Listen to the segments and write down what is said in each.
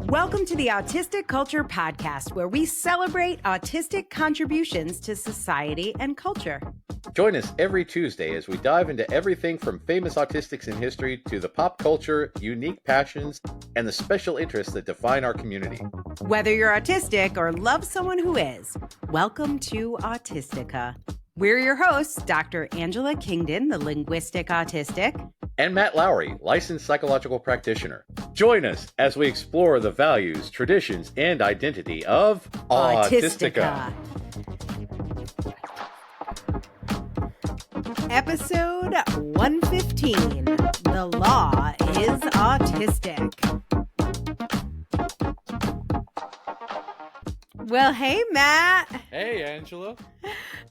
Welcome to the Autistic Culture Podcast, where we celebrate autistic contributions to society and culture. Join us every Tuesday as we dive into everything from famous autistics in history to the pop culture, unique passions, and the special interests that define our community. Whether you're autistic or love someone who is, welcome to Autistica. We're your hosts, Dr. Angela Kingdon, the linguistic autistic, and Matt Lowry, licensed psychological practitioner. Join us as we explore the values, traditions, and identity of Autistica. Episode 115, The Law Is Autistic. Well, hey, Matt. Hey, Angela.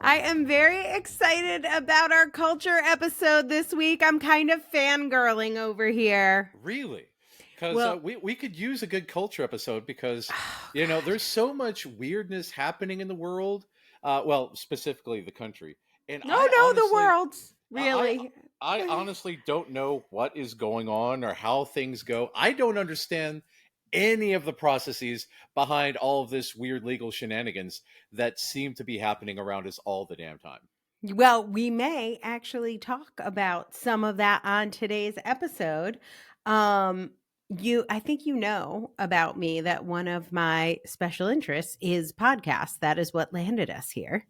I am very excited about our culture episode this week. I'm kind of fangirling over here. Really? Because we could use a good culture episode because, there's so much weirdness happening in the world. Specifically the country. And the world, really. I honestly don't know what is going on or how things go. I don't understand any of the processes behind all of this weird legal shenanigans that seem to be happening around us all the damn time. Well, we may actually talk about some of that on today's episode. I think you know about me that one of my special interests is podcasts. That is what landed us here.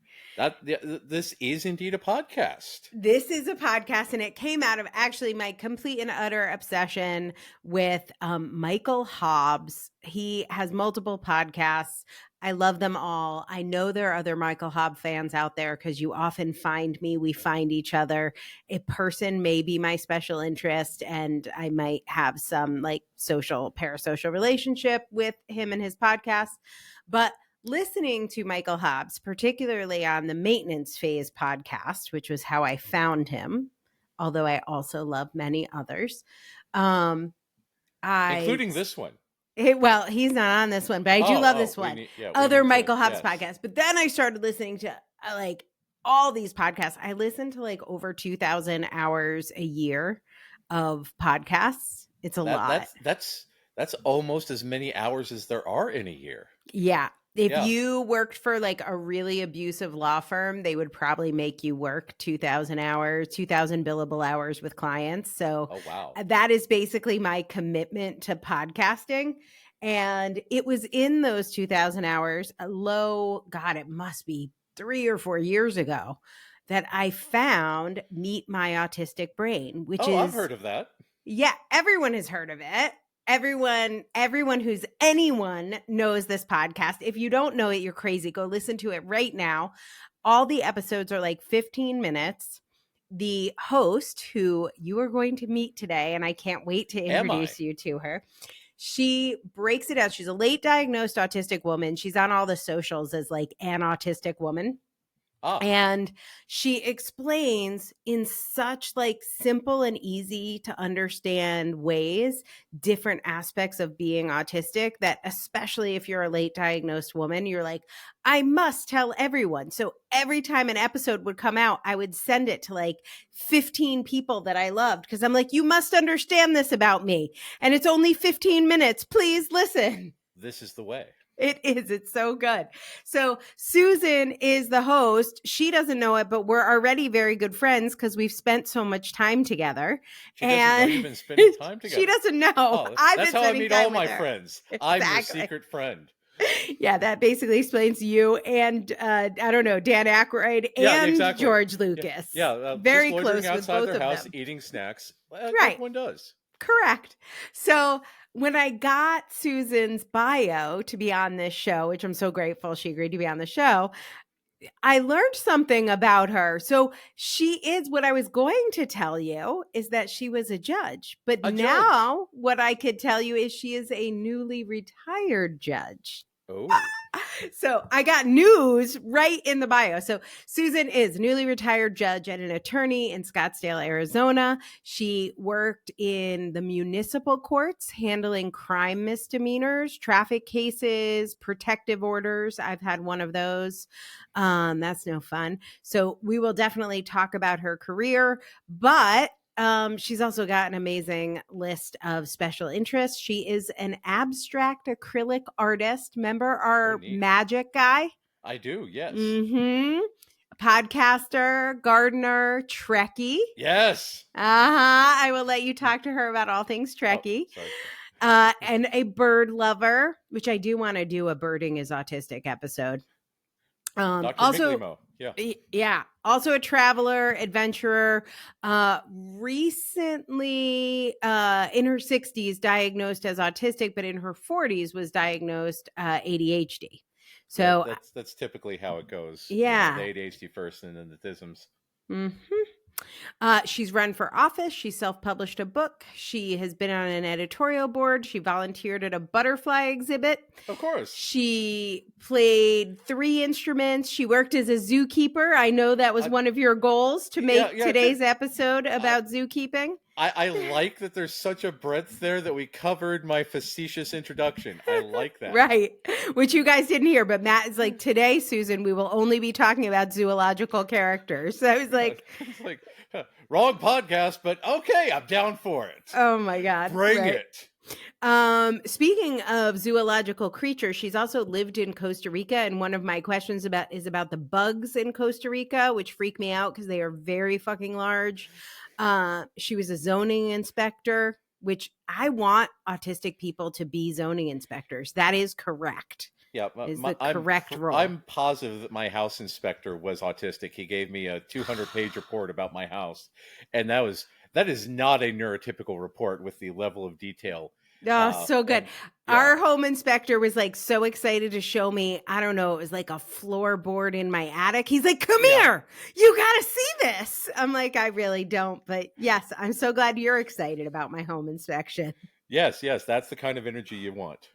This is indeed a podcast. This is a podcast, and it came out of actually my complete and utter obsession with Michael Hobbs. He has multiple podcasts. I love them all. I know there are other Michael Hobbs fans out there because you often find me. We find each other. A person may be my special interest, and I might have some like parasocial relationship with him and his podcast. But listening to Michael Hobbs, particularly on the Maintenance Phase podcast, which was how I found him, although I also love many others. Including this one. He's not on this one, but I do love this one. Other Michael Hobbs podcasts. But then I started listening to all these podcasts. I listen to over 2,000 hours a year of podcasts. It's a lot. That's almost as many hours as there are in a year. Yeah. If you worked for a really abusive law firm, they would probably make you work 2,000 hours, 2,000 billable hours with clients. So that is basically my commitment to podcasting. And it was in those 2,000 hours, it must be 3 or 4 years ago, that I found Meet My Autistic Brain, which is... I've heard of that. Yeah, everyone has heard of it. Everyone who's anyone knows this podcast. If you don't know it, you're crazy. Go listen to it right now. All the episodes are 15 minutes. The host, who you are going to meet today, and I can't wait to introduce you to her, she breaks it down. She's a late diagnosed autistic woman. She's on all the socials as an autistic woman. Oh. And she explains in such simple and easy to understand ways different aspects of being autistic that, especially if you're a late diagnosed woman, you're I must tell everyone. So every time an episode would come out, I would send it to 15 people that I loved because I'm you must understand this about me. And it's only 15 minutes. Please listen. This is the way. It is. It's so good. So Susan is the host. She doesn't know it, but we're already very good friends because we've spent so much time together. She doesn't even spend time together. She doesn't know. That's how I meet all my friends. Exactly. I'm your secret friend. Yeah, that basically explains you and Dan Aykroyd and George Lucas. Very close with both their of house, them. eating snacks. Right. Everyone does. Correct. So when I got Susan's bio to be on this show, which I'm so grateful she agreed to be on the show, I learned something about her. So she is, what I was going to tell you is that she was a judge. But now what I could tell you is she is a newly retired judge. Oh. So I got news right in the bio. So Susan is a newly retired judge and an attorney in Scottsdale, Arizona. She worked in the municipal courts handling crime misdemeanors, traffic cases, protective orders. I've had one of those. That's no fun. So we will definitely talk about her career, but She's also got an amazing list of special interests. She is an abstract acrylic artist. Remember Oh, our neat. magic guy? I do, yes. Mm-hmm. Podcaster, gardener, Trekkie. Yes. I will let you talk to her about all things Oh, Trekkie. sorry. And a bird lover, which I do want to do a birding is autistic episode. Dr. Also, Miglimo. Yeah. yeah, also a traveler, adventurer, recently in her 60s diagnosed as autistic, but in her 40s was diagnosed ADHD. So that's typically how it goes. yeah. The ADHD first and then the TISMs. She's run for office. She self-published a book. She has been on an editorial board. She volunteered at a butterfly exhibit. Of course. She played 3 instruments. She worked as a zookeeper. I know that was one of your goals to make today's episode about zookeeping. I like that there's such a breadth there that we covered my facetious introduction. I like that. Right. Which you guys didn't hear, but Matt is like, today, Susan, we will only be talking about zoological characters. So I was like, it's like, wrong podcast, but okay, I'm down for it. Oh my God. Bring it. Speaking of zoological creatures, she's also lived in Costa Rica. And one of my questions is about the bugs in Costa Rica, which freak me out because they are very fucking large. She was a zoning inspector, which I want autistic people to be zoning inspectors. That is correct. Yeah, correct role. I'm positive that my house inspector was autistic. He gave me a 200-page report about my house, and that is not a neurotypical report with the level of detail. Oh, so good. Our home inspector was like so excited to show me, I don't know, it was like a floorboard in my attic. He's like, come here, you got to see this. I'm like, I really don't. But yes, I'm so glad you're excited about my home inspection. Yes, that's the kind of energy you want.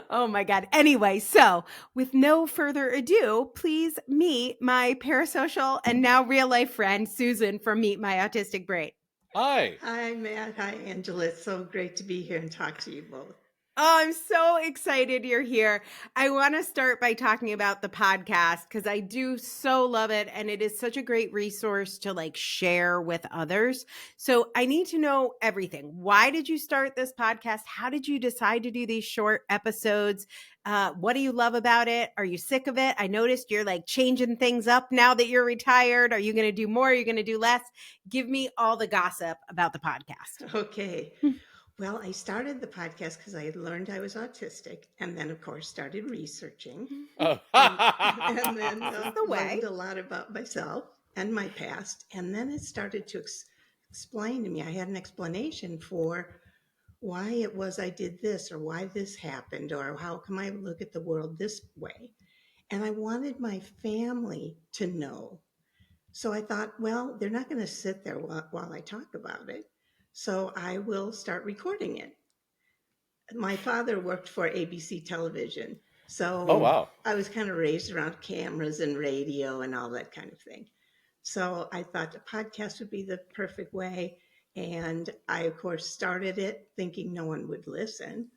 Oh my God. Anyway, so with no further ado, please meet my parasocial and now real life friend, Susan from Meet My Autistic Brain. Hi. Hi, Matt. Hi, Angela. It's so great to be here and talk to you both. Oh, I'm so excited you're here. I want to start by talking about the podcast because I do so love it. And it is such a great resource to like share with others. So I need to know everything. Why did you start this podcast? How did you decide to do these short episodes? What do you love about it? Are you sick of it? I noticed you're like changing things up now that you're retired. Are you going to do more? Are you going to do less? Give me all the gossip about the podcast. Okay. Well, I started the podcast because I had learned I was autistic and then, of course, started researching. Oh. and then learned a lot about myself and my past. And then it started to explain to me. I had an explanation for why it was I did this or why this happened or how come I look at the world this way. And I wanted my family to know. So I thought, well, they're not going to sit there while I talk about it. So I will start recording it. My father worked for ABC television. So oh, wow. I was kind of raised around cameras and radio and all that kind of thing. So I thought the podcast would be the perfect way. And I, of course, started it thinking no one would listen.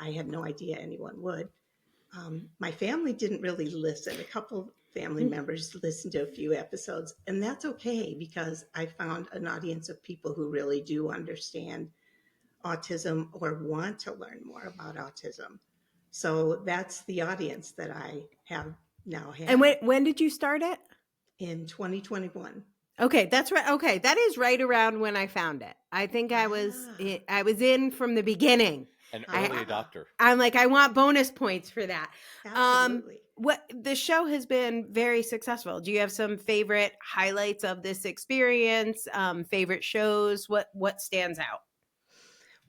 I had no idea anyone would. My family didn't really listen. A couple family members listened to a few episodes, and that's okay because I found an audience of people who really do understand autism or want to learn more about autism. So that's the audience that I have now. And when did you start it? In 2021. Okay, that's right. Okay, that is right around when I found it. I think I was in from the beginning. An early adopter. I'm like, I want bonus points for that. Absolutely. What the show has been very successful. Do you have some favorite highlights of this experience? Favorite shows? What stands out?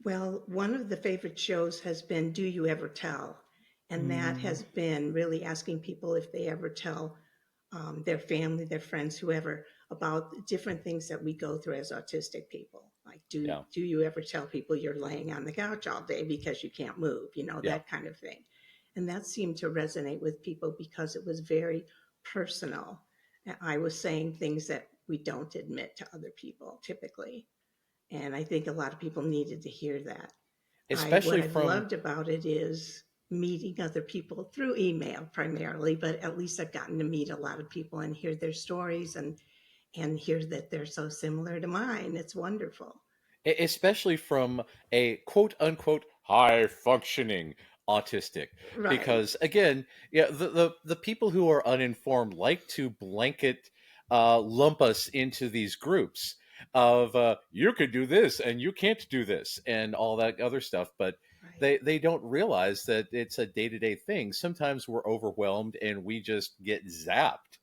Well, one of the favorite shows has been Do You Ever Tell? And that has been really asking people if they ever tell their family, their friends, whoever, about different things that we go through as autistic people. Like, do you ever tell people you're laying on the couch all day because you can't move? That kind of thing. And that seemed to resonate with people because it was very personal. I was saying things that we don't admit to other people typically. And I think a lot of people needed to hear that. Especially what I loved about it is meeting other people through email primarily, but at least I've gotten to meet a lot of people and hear their stories and and hear that they're so similar to mine. It's wonderful. Especially from a quote unquote high functioning autistic, Right. because again, yeah, the people who are uninformed like to blanket lump us into these groups of you could do this and you can't do this and all that other stuff, but Right. they don't realize that it's a day-to-day thing. Sometimes we're overwhelmed and we just get zapped,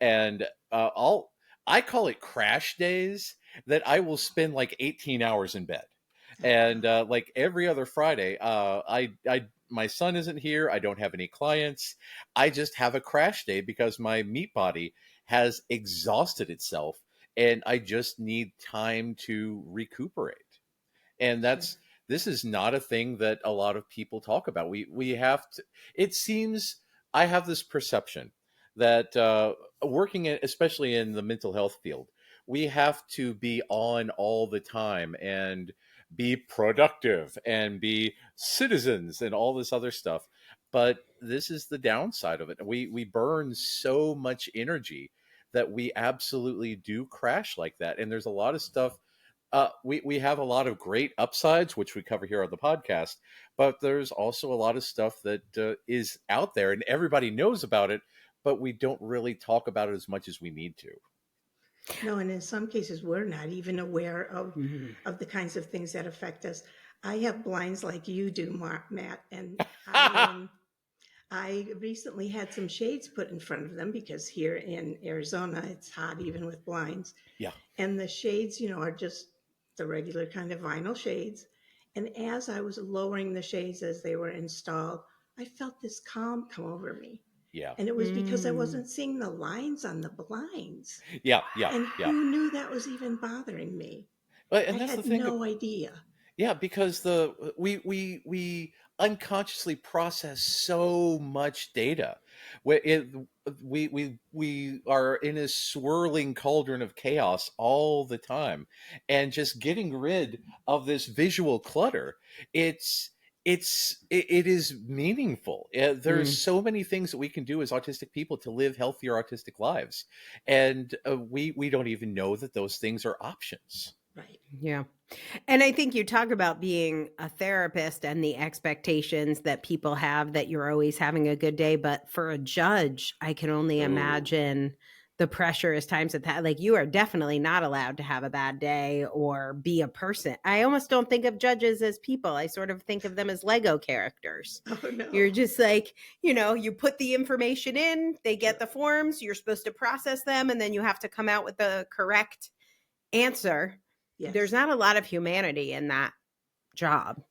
and I call it crash days, that I will spend like 18 hours in bed. Oh, And wow. like every other Friday, I my son isn't here. I don't have any clients. I just have a crash day because my meat body has exhausted itself, and I just need time to recuperate. And Sure. that's this is not a thing that a lot of people talk about. We have to. It seems I have this perception that working in, especially in the mental health field, we have to be on all the time and be productive and be citizens and all this other stuff. But this is the downside of it. We burn so much energy that we absolutely do crash like that. And there's a lot of stuff. We have a lot of great upsides, which we cover here on the podcast, but there's also a lot of stuff that is out there, and everybody knows about it, but we don't really talk about it as much as we need to. No, and in some cases, we're not even aware Mhm. of the kinds of things that affect us. I have blinds like you do, Matt, and I recently had some shades put in front of them because here in Arizona, it's hot even with blinds. Yeah, And the shades, are just the regular kind of vinyl shades. And as I was lowering the shades as they were installed, I felt this calm come over me. yeah, And it was because I Mm. wasn't seeing the lines on the blinds. yeah, yeah, And yeah. who knew that was even bothering me? I And that's the had thing. no idea. Yeah, because we unconsciously process so much data. We are in a swirling cauldron of chaos all the time, and just getting rid of this visual clutter. It's it is meaningful. There's Mm. so many things that we can do as autistic people to live healthier autistic lives, and we don't even know that those things are options. Right. Yeah. And I think you talk about being a therapist and the expectations that people have that you're always having a good day. But for a judge, I can only Oh, imagine the pressure is times that like you are definitely not allowed to have a bad day or be a person. I almost don't think of judges as people. I sort of think of them as Lego characters. Oh, You're no. just like, you put the information in, they get the forms, you're supposed to process them, and then you have to come out with the correct answer. There's Yes. not a lot of humanity in that job.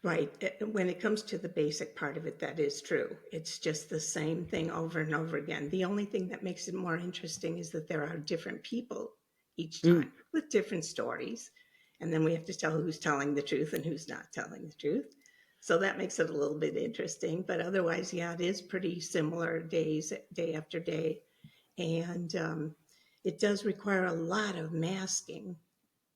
Right. When it comes to the basic part of it, that is true. It's just the same thing over and over again. The only thing that makes it more interesting is that there are different people each Mm. time with different stories. And then we have to tell who's telling the truth and who's not telling the truth. So that makes it a little bit interesting. But otherwise, yeah, it is pretty similar day after day. And it does require a lot of masking.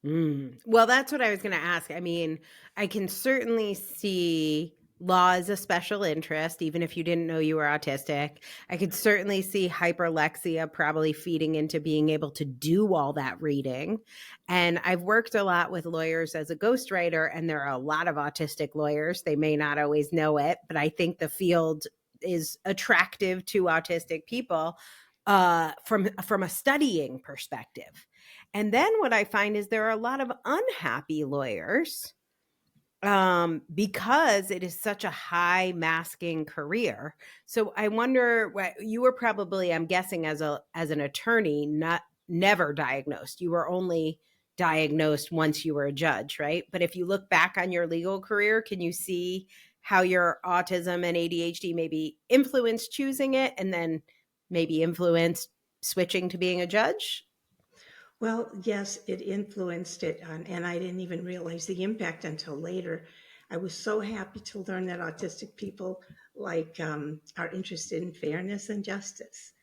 Mm. Well, that's what I was going to ask. I mean, I can certainly see law as a special interest, even if you didn't know you were autistic. I could certainly see hyperlexia probably feeding into being able to do all that reading. And I've worked a lot with lawyers as a ghostwriter, and there are a lot of autistic lawyers. They may not always know it, but I think the field is attractive to autistic people from a studying perspective. And then what I find is there are a lot of unhappy lawyers because it is such a high masking career. So I wonder what you were probably, I'm guessing, as an attorney, not never diagnosed. You were only diagnosed once you were a judge, right? But if you look back on your legal career, can you see how your autism and ADHD maybe influenced choosing it and then maybe influenced switching to being a judge? Well, yes, it influenced it, and I didn't even realize the impact until later. I was so happy to learn that autistic people are interested in fairness and justice,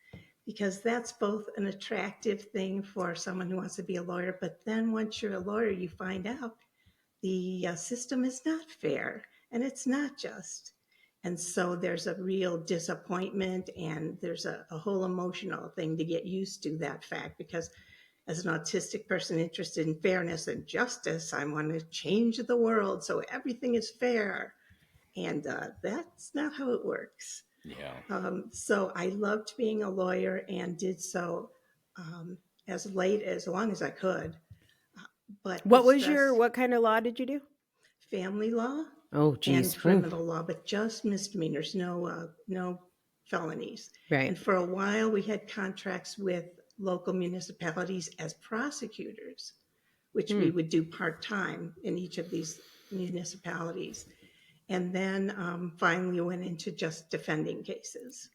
because that's both an attractive thing for someone who wants to be a lawyer. But then once you're a lawyer, you find out the system is not fair and it's not just. And so there's a real disappointment, and there's a whole emotional thing to get used to that fact, because as an autistic person interested in fairness and justice, I want to change the world so everything is fair. And that's not how it works. Yeah. So I loved being a lawyer and did so as long as I could. But what kind of law did you do? family law Oh, and geez. criminal law, but just misdemeanors, no felonies. Right. And for a while, we had contracts with local municipalities as prosecutors, which we would do part-time in each of these municipalities. And then finally went into just defending cases.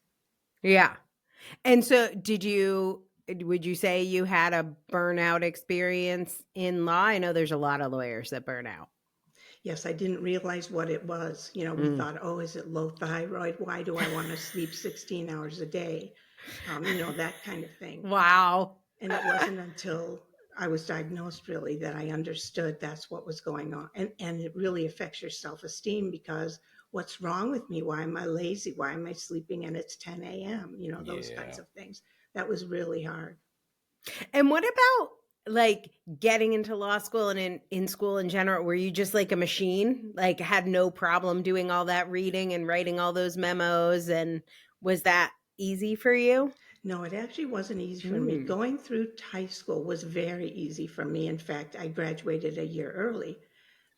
Yeah. And so would you say you had a burnout experience in law? I know there's a lot of lawyers that burn out. Yes, I didn't realize what it was. We thought, oh, is it low thyroid? Why do I want to sleep 16 hours a day? That kind of thing. Wow. And it wasn't until I was diagnosed really that I understood that's what was going on. And it really affects your self-esteem because what's wrong with me? Why am I lazy? Why am I sleeping and it's 10 a.m.? Those kinds of things. That was really hard. And what about like getting into law school and in school in general? Were you just like a machine, like had no problem doing all that reading and writing all those memos? And was that easy for you? No, it actually wasn't easy for me. Going through high school was very easy for me. In fact, I graduated a year early.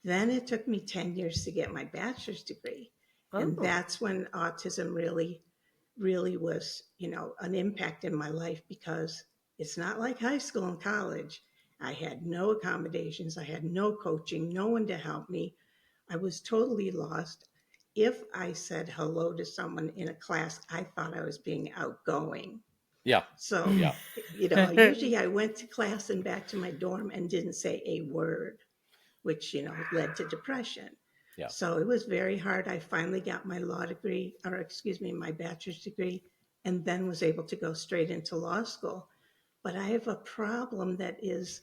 Then it took me 10 years to get my bachelor's degree. Oh. And that's when autism really was, an impact in my life because it's not like high school and college. I had no accommodations. I had no coaching, no one to help me. I was totally lost. If I said hello to someone in a class, I thought I was being outgoing. Yeah. So, usually I went to class and back to my dorm and didn't say a word, which, led to depression. Yeah. So it was very hard. I finally got my my bachelor's degree, and then was able to go straight into law school. But I have a problem that is,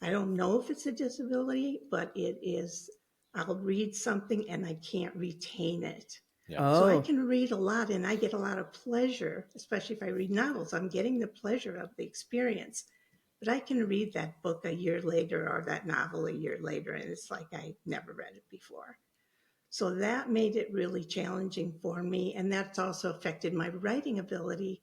I don't know if it's a disability, but it is, I'll read something and I can't retain it. Yeah. So I can read a lot and I get a lot of pleasure, especially if I read novels. I'm getting the pleasure of the experience. But I can read that book a year later or that novel a year later, and it's like I never read it before. So that made it really challenging for me. And that's also affected my writing ability.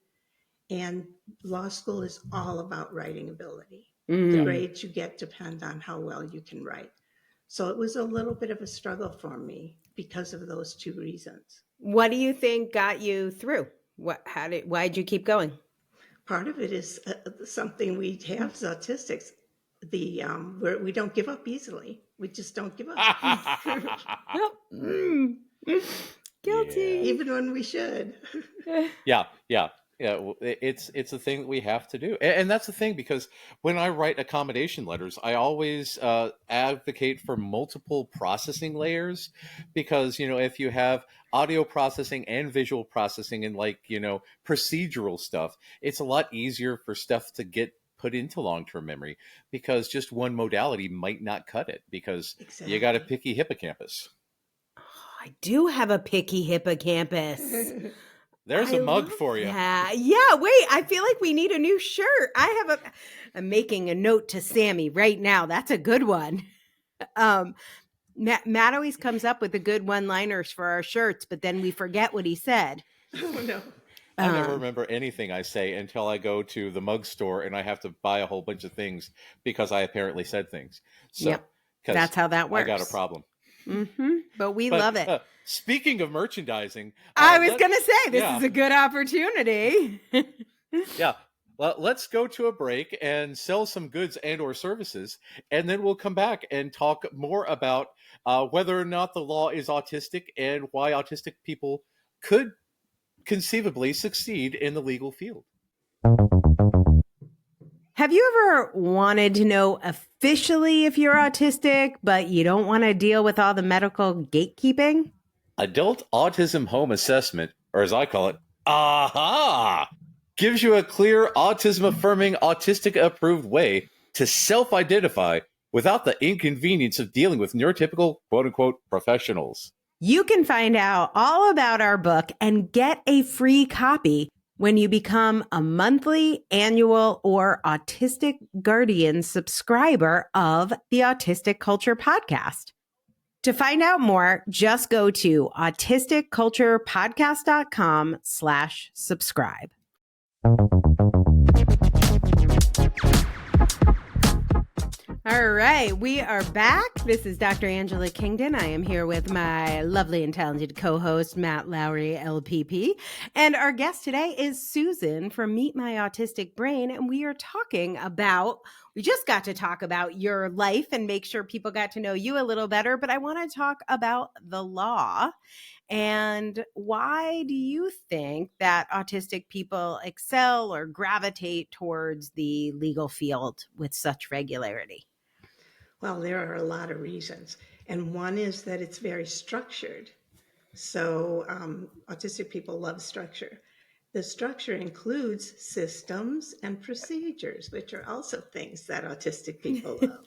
And law school is all about writing ability. The grades you get depend on how well you can write. So it was a little bit of a struggle for me because of those two reasons. What do you think got you through? Why'd you keep going? Part of it is something we have as autistics. We don't give up easily. We just don't give up. Guilty. Even when we should. Yeah. It's a thing that we have to do. And that's the thing, because when I write accommodation letters, I always advocate for multiple processing layers, because, if you have audio processing and visual processing and procedural stuff, it's a lot easier for stuff to get put into long-term memory, because just one modality might not cut it, because you got a picky hippocampus. Oh, I do have a picky hippocampus. There's a mug for you. Yeah. Wait, I feel like we need a new shirt. I'm making a note to Sammy right now. That's a good one. Matt always comes up with the good one-liners for our shirts, but then we forget what he said. Oh, no. I never remember anything I say until I go to the mug store and I have to buy a whole bunch of things because I apparently said things. So, yep. That's how that works. I got a problem. But we love it. Speaking of merchandising, I was going to say, this is a good opportunity. Yeah. Well, let's go to a break and sell some goods and or services, and then we'll come back and talk more about whether or not the law is autistic and why autistic people could conceivably succeed in the legal field. Have you ever wanted to know officially if you're autistic, but you don't want to deal with all the medical gatekeeping? Adult Autism Home Assessment, or as I call it, AHA, gives you a clear, autism-affirming, autistic-approved way to self-identify without the inconvenience of dealing with neurotypical, quote-unquote, professionals. You can find out all about our book and get a free copy when you become a monthly, annual, or Autistic Guardian subscriber of the Autistic Culture Podcast. To find out more, just go to autisticculturepodcast.com/subscribe. All right, we are back. This is Dr. Angela Kingdon. I am here with my lovely and talented co-host, Matt Lowry, LPP. And our guest today is Susan from Meet My Autistic Brain. And we just got to talk about your life and make sure people got to know you a little better. But I want to talk about the law. And why do you think that autistic people excel or gravitate towards the legal field with such regularity? Well, there are a lot of reasons. And one is that it's very structured. So autistic people love structure. The structure includes systems and procedures, which are also things that autistic people love.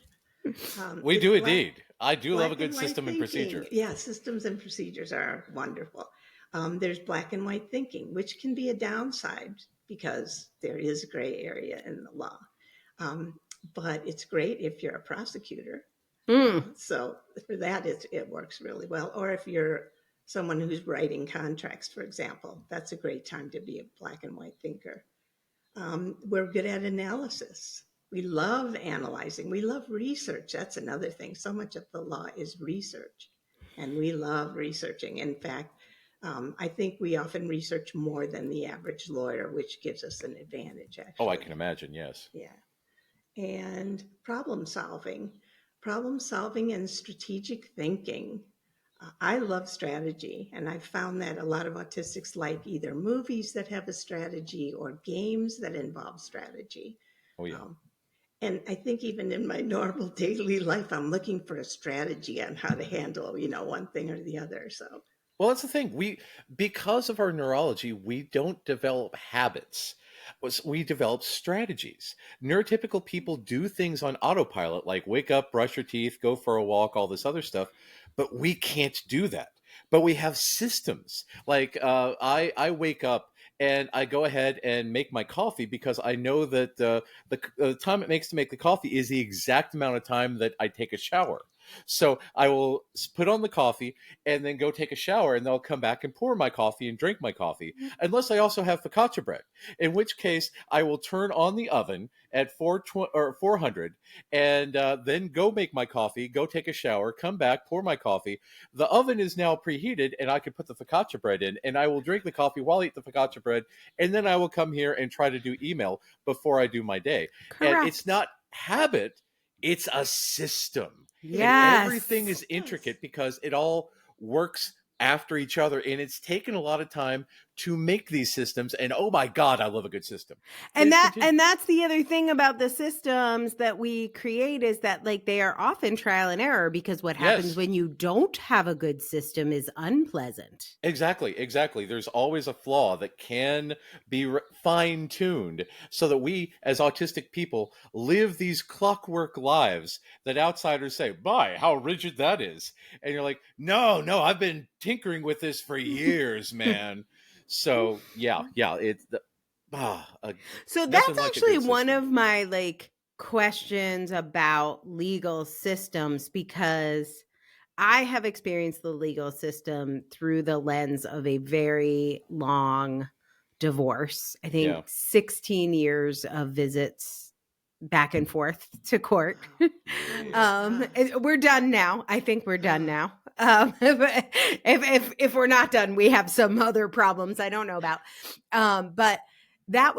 We do indeed. I do love a good system and procedure. Yeah, systems and procedures are wonderful. There's black and white thinking, which can be a downside because there is a gray area in the law. But it's great if you're a prosecutor. So for that, it works really well. Or if you're someone who's writing contracts, for example, that's a great time to be a black and white thinker. We're good at analysis. We love analyzing. We love research. That's another thing. So much of the law is research, and we love researching. In fact, I think we often research more than the average lawyer, which gives us an advantage, actually. Oh, I can imagine, yes. Yeah. And problem solving and strategic thinking. I love strategy, and I've found that a lot of autistics like either movies that have a strategy or games that involve strategy. Oh, yeah. And I think even in my normal daily life, I'm looking for a strategy on how to handle, one thing or the other. So, well, that's the thing. Because of our neurology, we don't develop habits. We develop strategies. Neurotypical people do things on autopilot, like wake up, brush your teeth, go for a walk, all this other stuff. But we can't do that. But we have systems. Like I wake up and I go ahead and make my coffee because I know that the time it makes to make the coffee is the exact amount of time that I take a shower. So I will put on the coffee and then go take a shower, and they'll come back and pour my coffee and drink my coffee, unless I also have focaccia bread, in which case I will turn on the oven at 400 and then go make my coffee, go take a shower, come back, pour my coffee. The oven is now preheated, and I can put the focaccia bread in, and I will drink the coffee while I eat the focaccia bread, and then I will come here and try to do email before I do my day. Correct. And it's not habit, it's a system. Yes. And everything is intricate because it all works after each other, and it's taken a lot of time to make these systems. And oh my God, I love a good system. And that's the other thing about the systems that we create is that they are often trial and error, because what happens when you don't have a good system is unpleasant. Exactly. There's always a flaw that can be fine-tuned so that we as autistic people live these clockwork lives that outsiders say, "My, how rigid that is." And you're like, no, I've been tinkering with this for years, man. So yeah, it's so that's actually one of my questions about legal systems, because I have experienced the legal system through the lens of a very long divorce. I think 16 years of visits back and forth to court. We're done now. I think we're done now. If we're not done, we have some other problems I don't know about. But there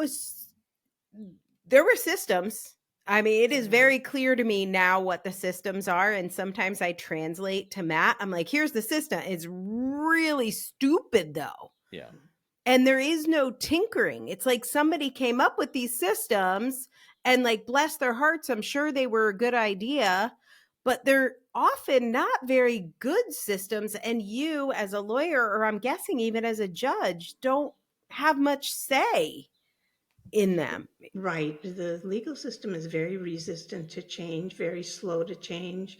were systems. I mean, it is very clear to me now what the systems are. And sometimes I translate to Matt. I'm like, here's the system. It's really stupid though. Yeah. And there is no tinkering. It's like somebody came up with these systems and bless their hearts, I'm sure they were a good idea, but they're often not very good systems. And you as a lawyer, or I'm guessing even as a judge, don't have much say in them. Right. The legal system is very resistant to change, very slow to change.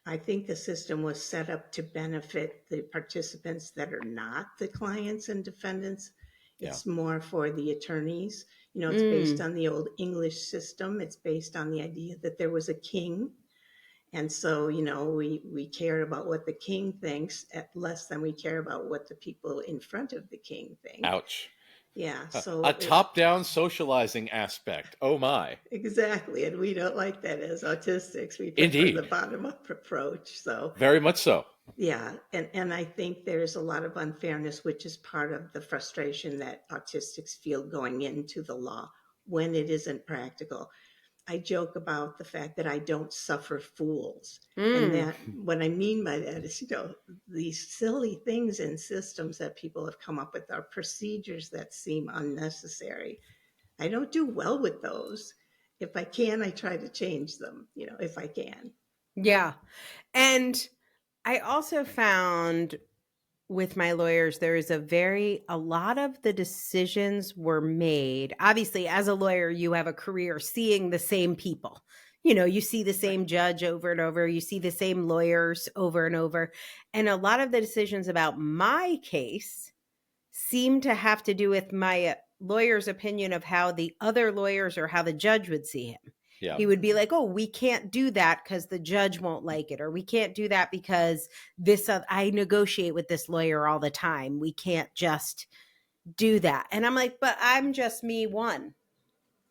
I think the system was set up to benefit the participants that are not the clients and defendants Yeah. It's more for the attorneys. It's based on the old English system. It's based on the idea that there was a king. And so, we care about what the king thinks at less than we care about what the people in front of the king think. Ouch. Yeah. A top-down socializing aspect. Oh my. Exactly. And we don't like that as autistics. We prefer Indeed. the bottom-up approach. So Very much so. yeah. And I think there's a lot of unfairness, which is part of the frustration that autistics feel going into the law when it isn't practical. I joke about the fact that I don't suffer fools. And that what I mean by that is, these silly things in systems that people have come up with are procedures that seem unnecessary. I don't do well with those. If I can, I try to change them, if I can. Yeah. And I also found with my lawyers, there is a lot of the decisions were made. Obviously, as a lawyer, you have a career seeing the same people. You see the same judge over and over. You see the same lawyers over and over. And a lot of the decisions about my case seem to have to do with my lawyer's opinion of how the other lawyers or how the judge would see him. Yeah. He would be like, oh, we can't do that because the judge won't like it. Or we can't do that because I negotiate with this lawyer all the time. We can't just do that. And I'm like, but I'm just me one.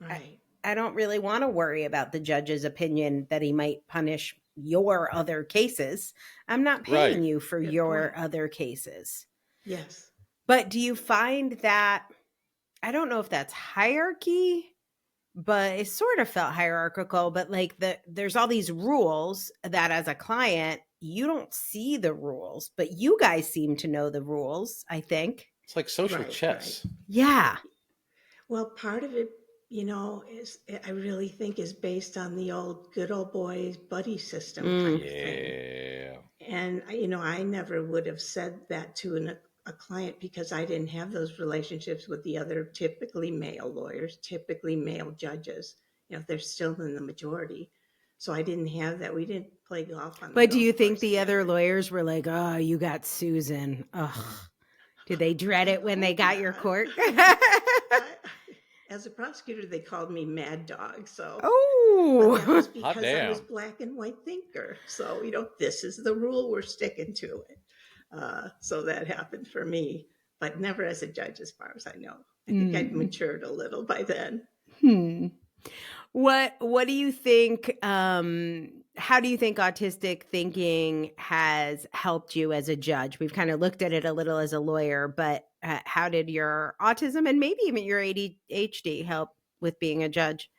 Right. I don't really want to worry about the judge's opinion that he might punish your other cases. I'm not paying you for your other cases. Yes. But do you find that, I don't know if that's hierarchy, but it sort of felt hierarchical, but like there's all these rules that as a client, you don't see the rules, but you guys seem to know the rules, I think. It's like social chess. Right. Yeah. Well, part of it, is I really think is based on the good old boys buddy system kind of thing. And, I never would have said that to a client because I didn't have those relationships with the other typically male lawyers, typically male judges. They're still in the majority. So I didn't have that. We didn't play golf on the But do you golf think course the together. other lawyers were like, oh, you got Susan? Ugh. Did they dread it when they got your court? As a prosecutor, they called me Mad Dog. So, oh, but that was because I was black and white thinker. So, this is the rule. We're sticking to it. So that happened for me, but never as a judge, as far as I know. I think I'd matured a little by then. What do you think? How do you think autistic thinking has helped you as a judge? We've kind of looked at it a little as a lawyer, but how did your autism and maybe even your ADHD help with being a judge?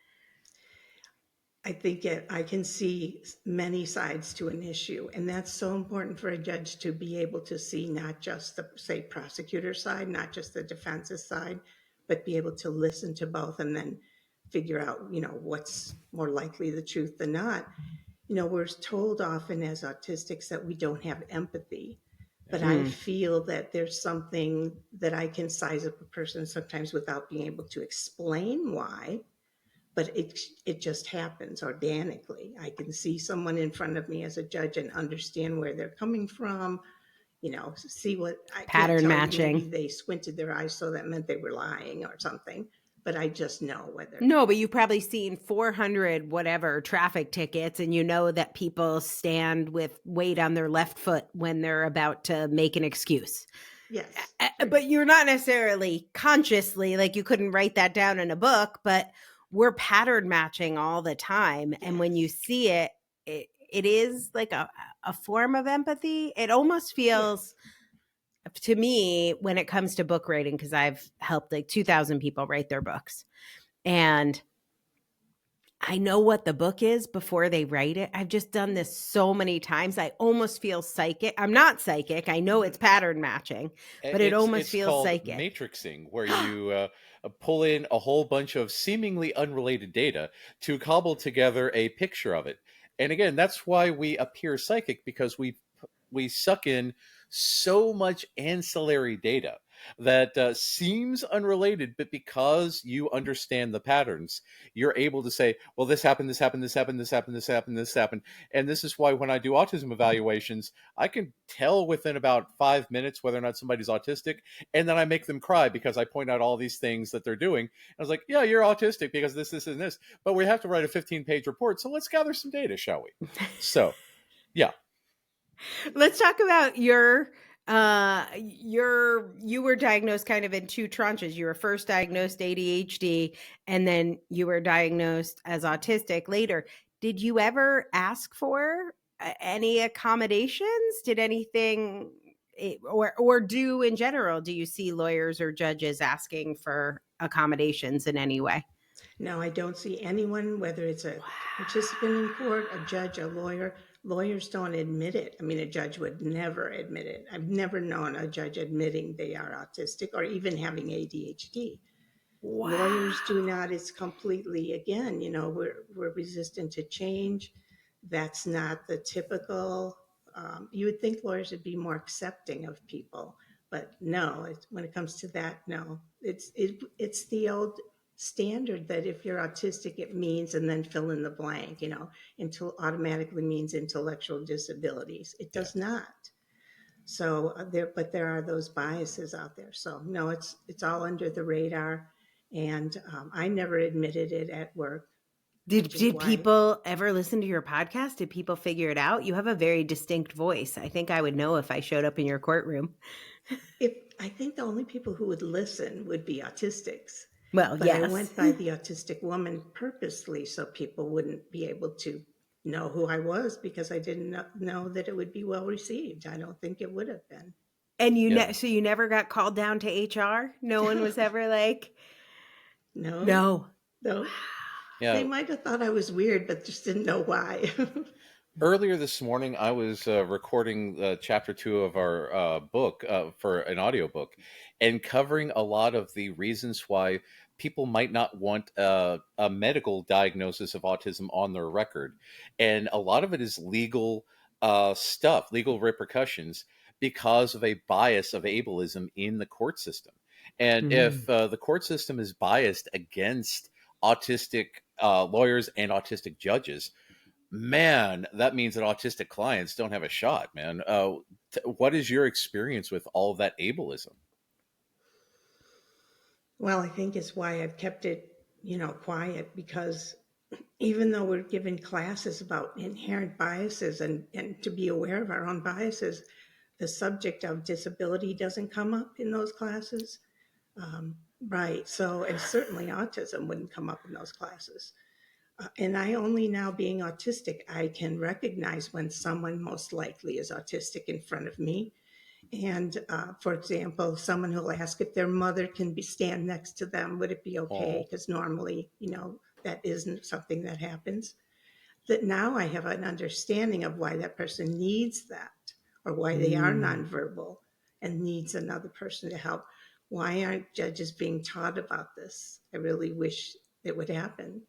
I think I can see many sides to an issue, and that's so important for a judge to be able to see not just the, say, prosecutor side, not just the defense's side, but be able to listen to both and then figure out, what's more likely the truth than not. We're told often as autistics that we don't have empathy, but I feel that there's something that I can size up a person sometimes without being able to explain why. But it just happens organically. I can see someone in front of me as a judge and understand where they're coming from, see what I pattern can't tell matching. You, maybe they squinted their eyes, so that meant they were lying or something. But I just know whether. No, but you've probably seen 400 whatever traffic tickets, and you know that people stand with weight on their left foot when they're about to make an excuse. Yes. But you're not necessarily consciously, like you couldn't write that down in a book, but we're pattern matching all the time. Yes. And when you see it, it is like a form of empathy. It almost feels, to me, when it comes to book writing, because I've helped like 2,000 people write their books. And I know what the book is before they write it. I've just done this so many times. I almost feel psychic. I'm not psychic. I know it's pattern matching, but it almost feels psychic. It's called matrixing, where you pull in a whole bunch of seemingly unrelated data to cobble together a picture of it. And again, that's why we appear psychic, because we suck in so much ancillary data. that seems unrelated, but because you understand the patterns, you're able to say, well, this happened, this happened, this happened, this happened, this happened, this happened. And this is why when I do autism evaluations, I can tell within about 5 minutes whether or not somebody's autistic. And then I make them cry because I point out all these things that they're doing. I was like, yeah, you're autistic because this, and this. But we have to write a 15-page report. So let's gather some data, shall we? So, yeah. Let's talk about you were diagnosed kind of in two tranches. You were first diagnosed ADHD, and then you were diagnosed as autistic later. Did you ever ask for any accommodations? Did anything or do in general, do you see lawyers or judges asking for accommodations in any way? No, I don't see anyone, whether it's a participant in court, a judge, a lawyer. Lawyers don't admit it. I mean, a judge would never admit it. I've never known a judge admitting they are autistic or even having ADHD. Wow. Lawyers do not. It's completely, again, we're resistant to change. That's not the typical. You would think lawyers would be more accepting of people, but no. When it comes to that, no. It's the old standard that if you're autistic, it means, and then fill in the blank. Until automatically means intellectual disabilities. It does not. So there are those biases out there. So no, it's all under the radar. And I never admitted it at work. Did people ever listen to your podcast? Did people figure it out? You have a very distinct voice. I think I would know if I showed up in your courtroom. I think the only people who would listen would be autistics. Well, but yes. I went by the Autistic Woman purposely so people wouldn't be able to know who I was, because I didn't know that it would be well received. I don't think it would have been. And so you never got called down to HR? No one was ever like, no. Yeah. They might have thought I was weird, but just didn't know why. Earlier this morning, I was recording chapter 2 of our book for an audiobook, and covering a lot of the reasons why people might not want a medical diagnosis of autism on their record. And a lot of it is legal stuff, legal repercussions, because of a bias of ableism in the court system. And if the court system is biased against autistic lawyers and autistic judges, man, that means that autistic clients don't have a shot, man. What is your experience with all of that ableism? Well, I think it's why I've kept it, quiet, because even though we're given classes about inherent biases and to be aware of our own biases, the subject of disability doesn't come up in those classes. Right. So, and certainly autism wouldn't come up in those classes. And I only now, being autistic, I can recognize when someone most likely is autistic in front of me. And for example, someone who'll ask if their mother can stand next to them, would it be okay? Because normally, that isn't something that happens. That now I have an understanding of why that person needs that, or why they are nonverbal and needs another person to help. Why aren't judges being taught about this? I really wish it would happen.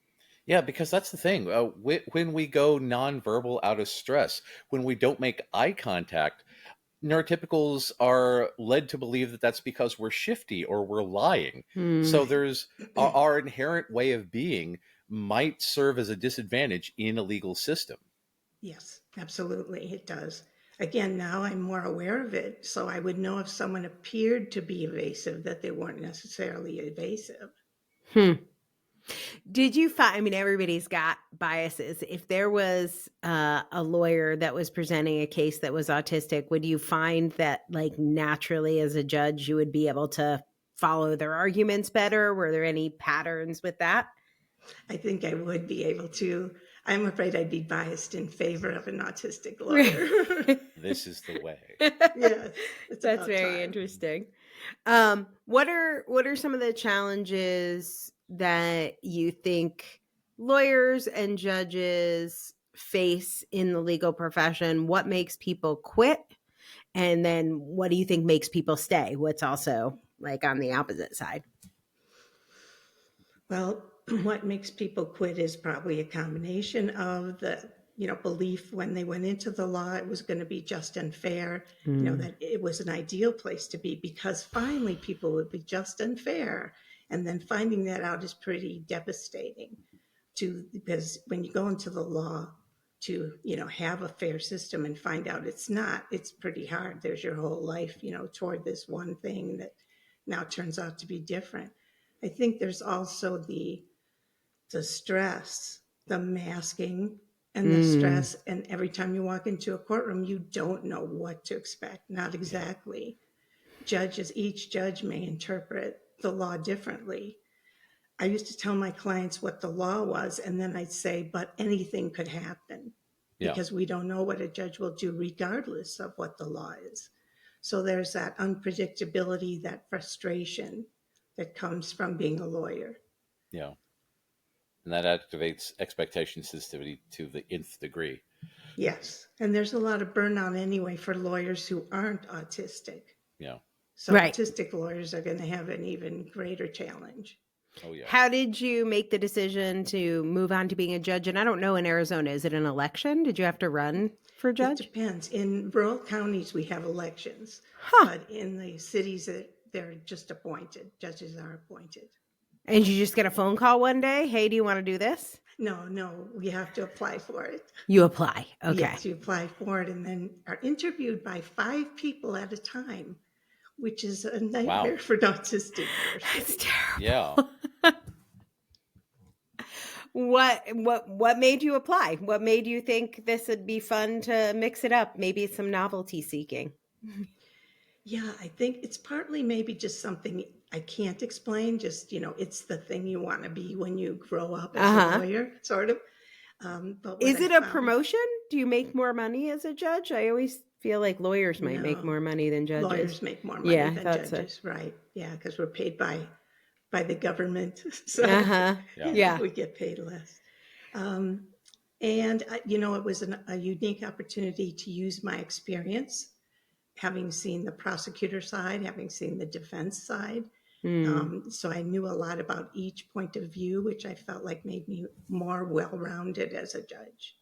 Yeah, because that's the thing. When we go nonverbal out of stress, when we don't make eye contact, neurotypicals are led to believe that that's because we're shifty or we're lying. So there's our inherent way of being might serve as a disadvantage in a legal system. Yes, absolutely, it does. Again, now I'm more aware of it, so I would know if someone appeared to be evasive that they weren't necessarily evasive. Did you find, I mean, everybody's got biases. If there was a lawyer that was presenting a case that was autistic, would you find that, like, naturally as a judge, you would be able to follow their arguments better? Were there any patterns with that? I think I would be able to. I'm afraid I'd be biased in favor of an autistic lawyer. This is the way. Yes, that's very interesting. What are some of the challenges that you think lawyers and judges face in the legal profession? What makes people quit? And then what do you think makes people stay? What's also like on the opposite side? Well, what makes people quit is probably a combination of the belief when they went into the law it was going to be just and fair, Mm. that it was an ideal place to be because finally people would be just and fair. And then finding that out is pretty devastating because when you go into the law to, have a fair system and find out it's not, it's pretty hard. There's your whole life, toward this one thing that now turns out to be different. I think there's also the stress, the masking, and the stress. And every time you walk into a courtroom, you don't know what to expect. Not exactly. Each judge may interpret the law differently. I used to tell my clients what the law was, and then I'd say, but anything could happen Yeah. because we don't know what a judge will do regardless of what the law is. So there's that unpredictability, that frustration that comes from being a lawyer. Yeah. And that activates expectation sensitivity to the nth degree. Yes. And there's a lot of burnout anyway for lawyers who aren't autistic. Yeah. So Right. autistic lawyers are going to have an even greater challenge. Oh, yeah. How did you make the decision to move on to being a judge? And I don't know in Arizona, is it an election? Did you have to run for It judge? depends. In rural counties, we have elections. Huh. But in the cities, they're just appointed. Judges are appointed. And you just get a phone call one day? Hey, do you want to do this? No, we have to apply for it. You apply. Okay. Yes, you apply for it and then are interviewed by 5 people at a time, which is a nightmare for an autistic person. It's terrible. Yeah. What made you apply? What made you think this would be fun to mix it up? Maybe some novelty seeking. Yeah, I think it's partly maybe just something I can't explain. Just, it's the thing you want to be when you grow up as a lawyer, sort of. But is it a promotion? Do you make more money as a judge? I always feel like lawyers might make more money than judges. Lawyers make more money than judges, right? Yeah, because we're paid by the government, so we get paid less. And it was a unique opportunity to use my experience, having seen the prosecutor side, having seen the defense side. So I knew a lot about each point of view, which I felt like made me more well-rounded as a judge.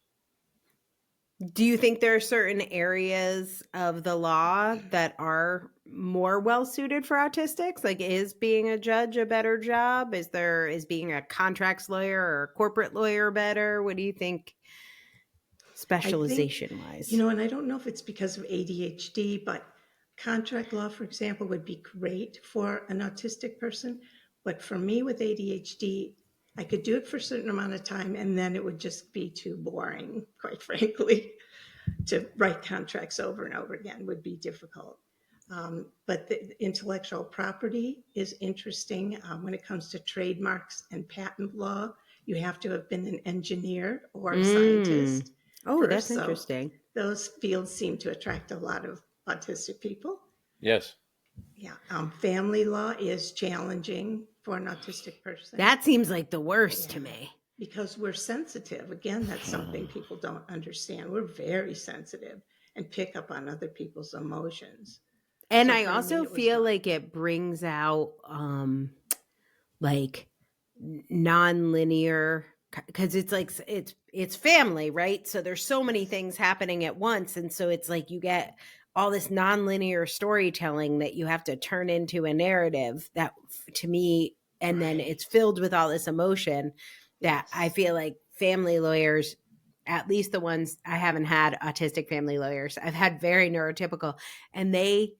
Do you think there are certain areas of the law that are more well-suited for autistics? Like, is being a judge a better job? Is being a contracts lawyer or a corporate lawyer better? What do you think specialization-wise? And I don't know if it's because of ADHD, but contract law, for example, would be great for an autistic person. But for me with ADHD, I could do it for a certain amount of time and then it would just be too boring, quite frankly. To write contracts over and over again would be difficult. But the intellectual property is interesting. When it comes to trademarks and patent law, you have to have been an engineer or a scientist. Oh, that's interesting. Those fields seem to attract a lot of autistic people. Yes. Yeah. Family law is challenging for an autistic person. That seems like the worst to me. Because we're sensitive. Again, that's something people don't understand. We're very sensitive and pick up on other people's emotions. And I also feel like it brings out like non-linear, because it's like it's family, right? So there's so many things happening at once. And so it's like you get all this non-linear storytelling that you have to turn into a narrative that, to me, and then it's filled with all this emotion that I feel like family lawyers, at least the ones I haven't had autistic family lawyers, I've had very neurotypical, and they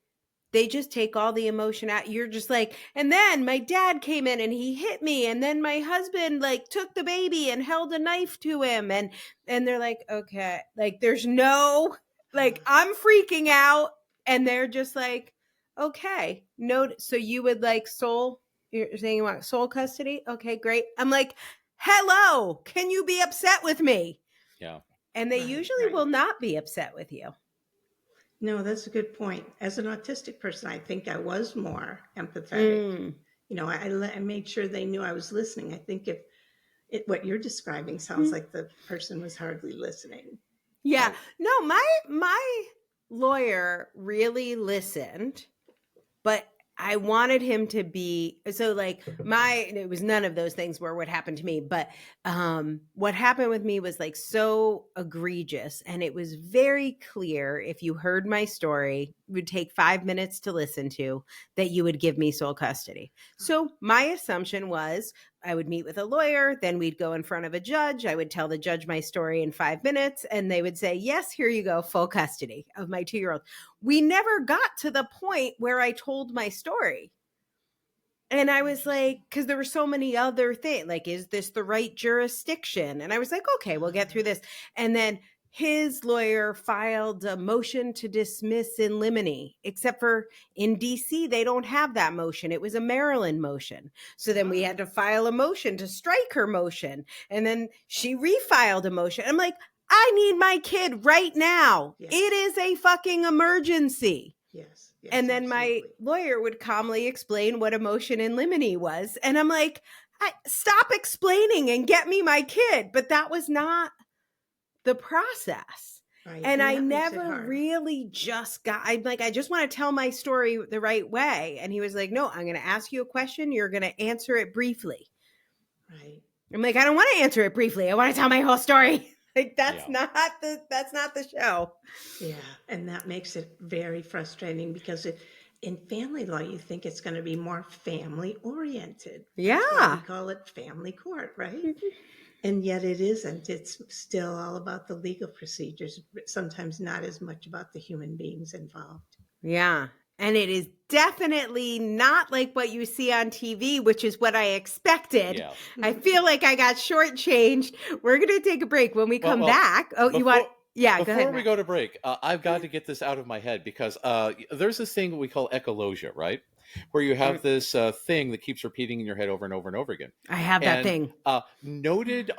just take all the emotion out. You're just like, and then my dad came in and he hit me, and then my husband like took the baby and held a knife to him, and they're like, okay, like there's no, like I'm freaking out, and they're just like, okay, no. So you would like you're saying you want sole custody? Okay, great. I'm like, hello, can you be upset with me? Yeah. And they usually will not be upset with you. No, that's a good point. As an autistic person, I think I was more empathetic. I made sure they knew I was listening. I think if what you're describing sounds like the person was hardly listening. Yeah. Right. No, my lawyer really listened, but I wanted him to be, so like it was none of those things were what happened to me, but what happened with me was like so egregious, and it was very clear, if you heard my story, it would take 5 minutes to listen to, that you would give me sole custody. So my assumption was I would meet with a lawyer, then we'd go in front of a judge. I would tell the judge my story in 5 minutes, and they would say, yes, here you go, full custody of my 2-year-old. We never got to the point where I told my story. And I was like, because there were so many other things, like, is this the right jurisdiction? And I was like, okay, we'll get through this. And then his lawyer filed a motion to dismiss in limine, except for in DC, they don't have that motion. It was a Maryland motion. So then we had to file a motion to strike her motion. And then she refiled a motion. I'm like, I need my kid right now. Yes. It is a fucking emergency. Yes. And then absolutely. my lawyer would calmly explain what a motion in limine was. And I'm like, stop explaining and get me my kid. But that was not the process. Right. And I that makes it never hard. really just I'm like, I just want to tell my story the right way. And he was like, no, I'm going to ask you a question. You're going to answer it briefly. Right. I'm like, I don't want to answer it briefly. I want to tell my whole story. Like, that's not the show. Yeah. And that makes it very frustrating because in family law, you think it's going to be more family oriented. Yeah. That's why we call it family court, right? And yet it isn't. It's still all about the legal procedures, but sometimes not as much about the human beings involved. Yeah. And it is definitely not like what you see on TV, which is what I expected. Yeah. I feel like I got shortchanged. We're going to take a break. When we come back. Oh, you want? Yeah, go ahead. Before we go to break, I've got to get this out of my head because there's this thing we call echolosia, right? Where you have this thing that keeps repeating in your head over and over and over again. I have that thing. Noted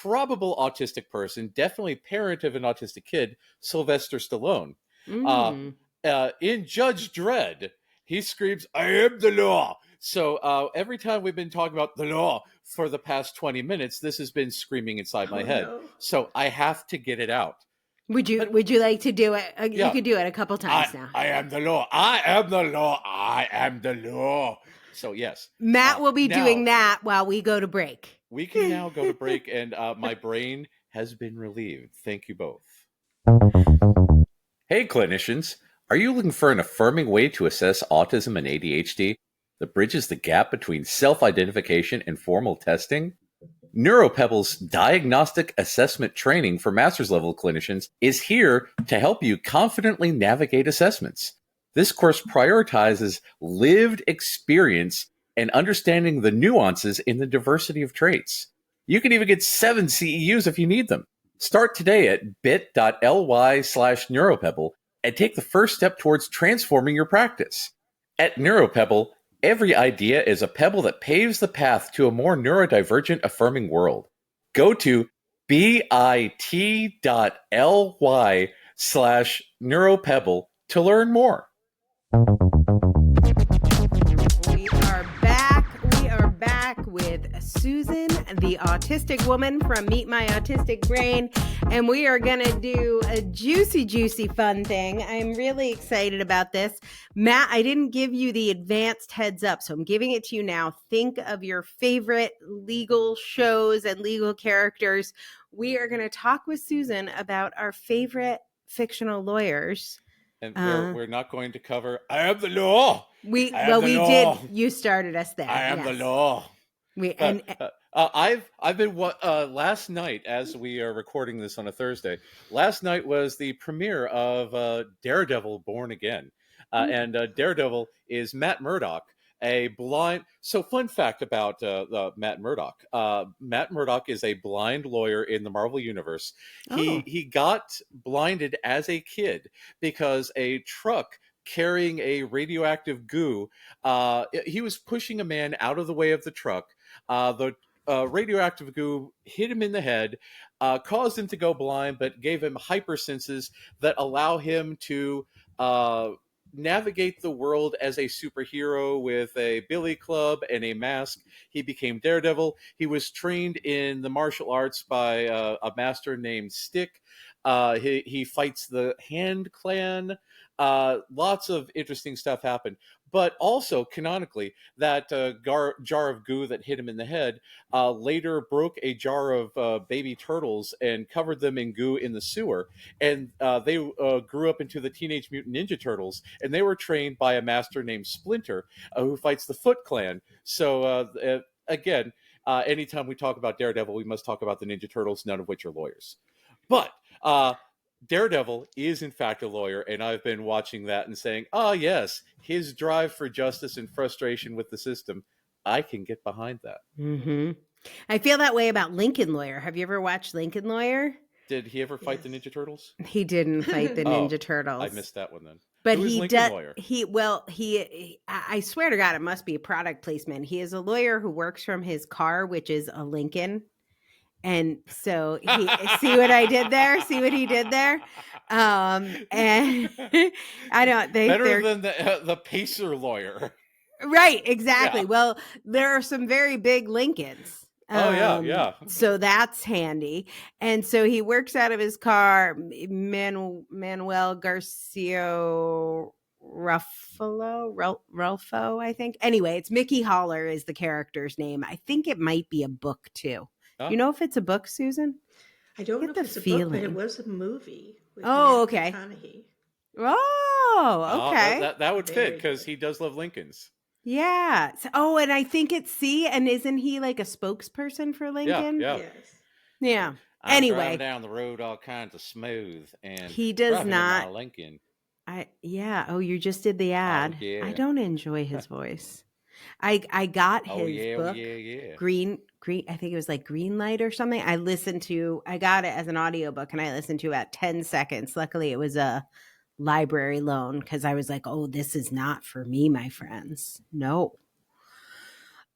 probable autistic person, definitely parent of an autistic kid, Sylvester Stallone. In Judge Dredd, he screams, "I am the law." So every time we've been talking about the law for the past 20 minutes, this has been screaming inside my head. No. So I have to get it out. Would you like to do it? You could do it a couple times now. I am the law. I am the law. I am the law. So yes. Matt will be doing that while we go to break. We can now go to break, and my brain has been relieved. Thank you both. Hey, clinicians. Are you looking for an affirming way to assess autism and ADHD that bridges the gap between self-identification and formal testing? NeuroPebble's diagnostic assessment training for master's level clinicians is here to help you confidently navigate assessments. This course prioritizes lived experience and understanding the nuances in the diversity of traits. You can even get 7 CEUs if you need them. Start today at bit.ly/neuropebble and take the first step towards transforming your practice. At NeuroPebble, every idea is a pebble that paves the path to a more neurodivergent affirming world. Go to bit.ly/neuropebble to learn more. We are back with Susan, the Autistic Woman from Meet My Autistic Brain, and we are going to do a juicy fun thing. I'm really excited about this. Matt, I didn't give you the advanced heads up, so I'm giving it to you now. Think of your favorite legal shows and legal characters. We are going to talk with Susan about our favorite fictional lawyers. And we're not going to cover, I am the law. We did. You started us there. I am the law. I've been last night, as we are recording this on a Thursday. Last night was the premiere of Daredevil: Born Again, and Daredevil is Matt Murdock, a blind. So, fun fact about Matt Murdock: Matt Murdock is a blind lawyer in the Marvel universe. He got blinded as a kid because a truck carrying a radioactive goo. He was pushing a man out of the way of the truck. The radioactive goo hit him in the head, caused him to go blind, but gave him hypersenses that allow him to navigate the world as a superhero with a billy club and a mask. He became Daredevil. He was trained in the martial arts by a master named Stick. He fights the Hand Clan. lots of interesting stuff happened. But also, canonically, that jar of goo that hit him in the head later broke a jar of baby turtles and covered them in goo in the sewer. And they grew up into the Teenage Mutant Ninja Turtles, and they were trained by a master named Splinter, who fights the Foot Clan. So, again, anytime we talk about Daredevil, we must talk about the Ninja Turtles, none of which are lawyers. But Daredevil is in fact a lawyer, and I've been watching that and saying, oh yes, his drive for justice and frustration with the system, I can get behind that. Mm-hmm. I feel that way about Lincoln Lawyer. Have you ever watched Lincoln Lawyer? Did he ever fight the Ninja Turtles? He didn't fight the Ninja Turtles. I missed that one then. But Who is he Lincoln does. Lawyer? I swear to God, it must be a product placement. He is a lawyer who works from his car, which is a Lincoln. And so see what I did there? See what he did there? And I don't think better than the Pacer lawyer. Right, exactly. Yeah. Well, there are some very big Lincolns. Yeah. So that's handy. And so he works out of his car, Manuel Garcia Rulfo, I think. Anyway, it's Mickey Haller is the character's name. I think it might be a book too. Oh. You know if it's a book, Susan? I don't know if it's a book, but it was a movie. With okay. McConaughey. Oh, okay. That would fit because he does love Lincolns. Yeah. And I think it's and isn't he like a spokesperson for Lincoln? Yeah. Yes. Yeah. I'm anyway, driving down the road all kinds of smooth, and he does not. My Lincoln. Oh, you just did the ad. Oh, yeah. I don't enjoy his voice. I got his book, Green. I think it was like Green Light or something. I got it as an audiobook and I listened to about 10 seconds. Luckily, it was a library loan because I was like, oh, this is not for me, my friends. No.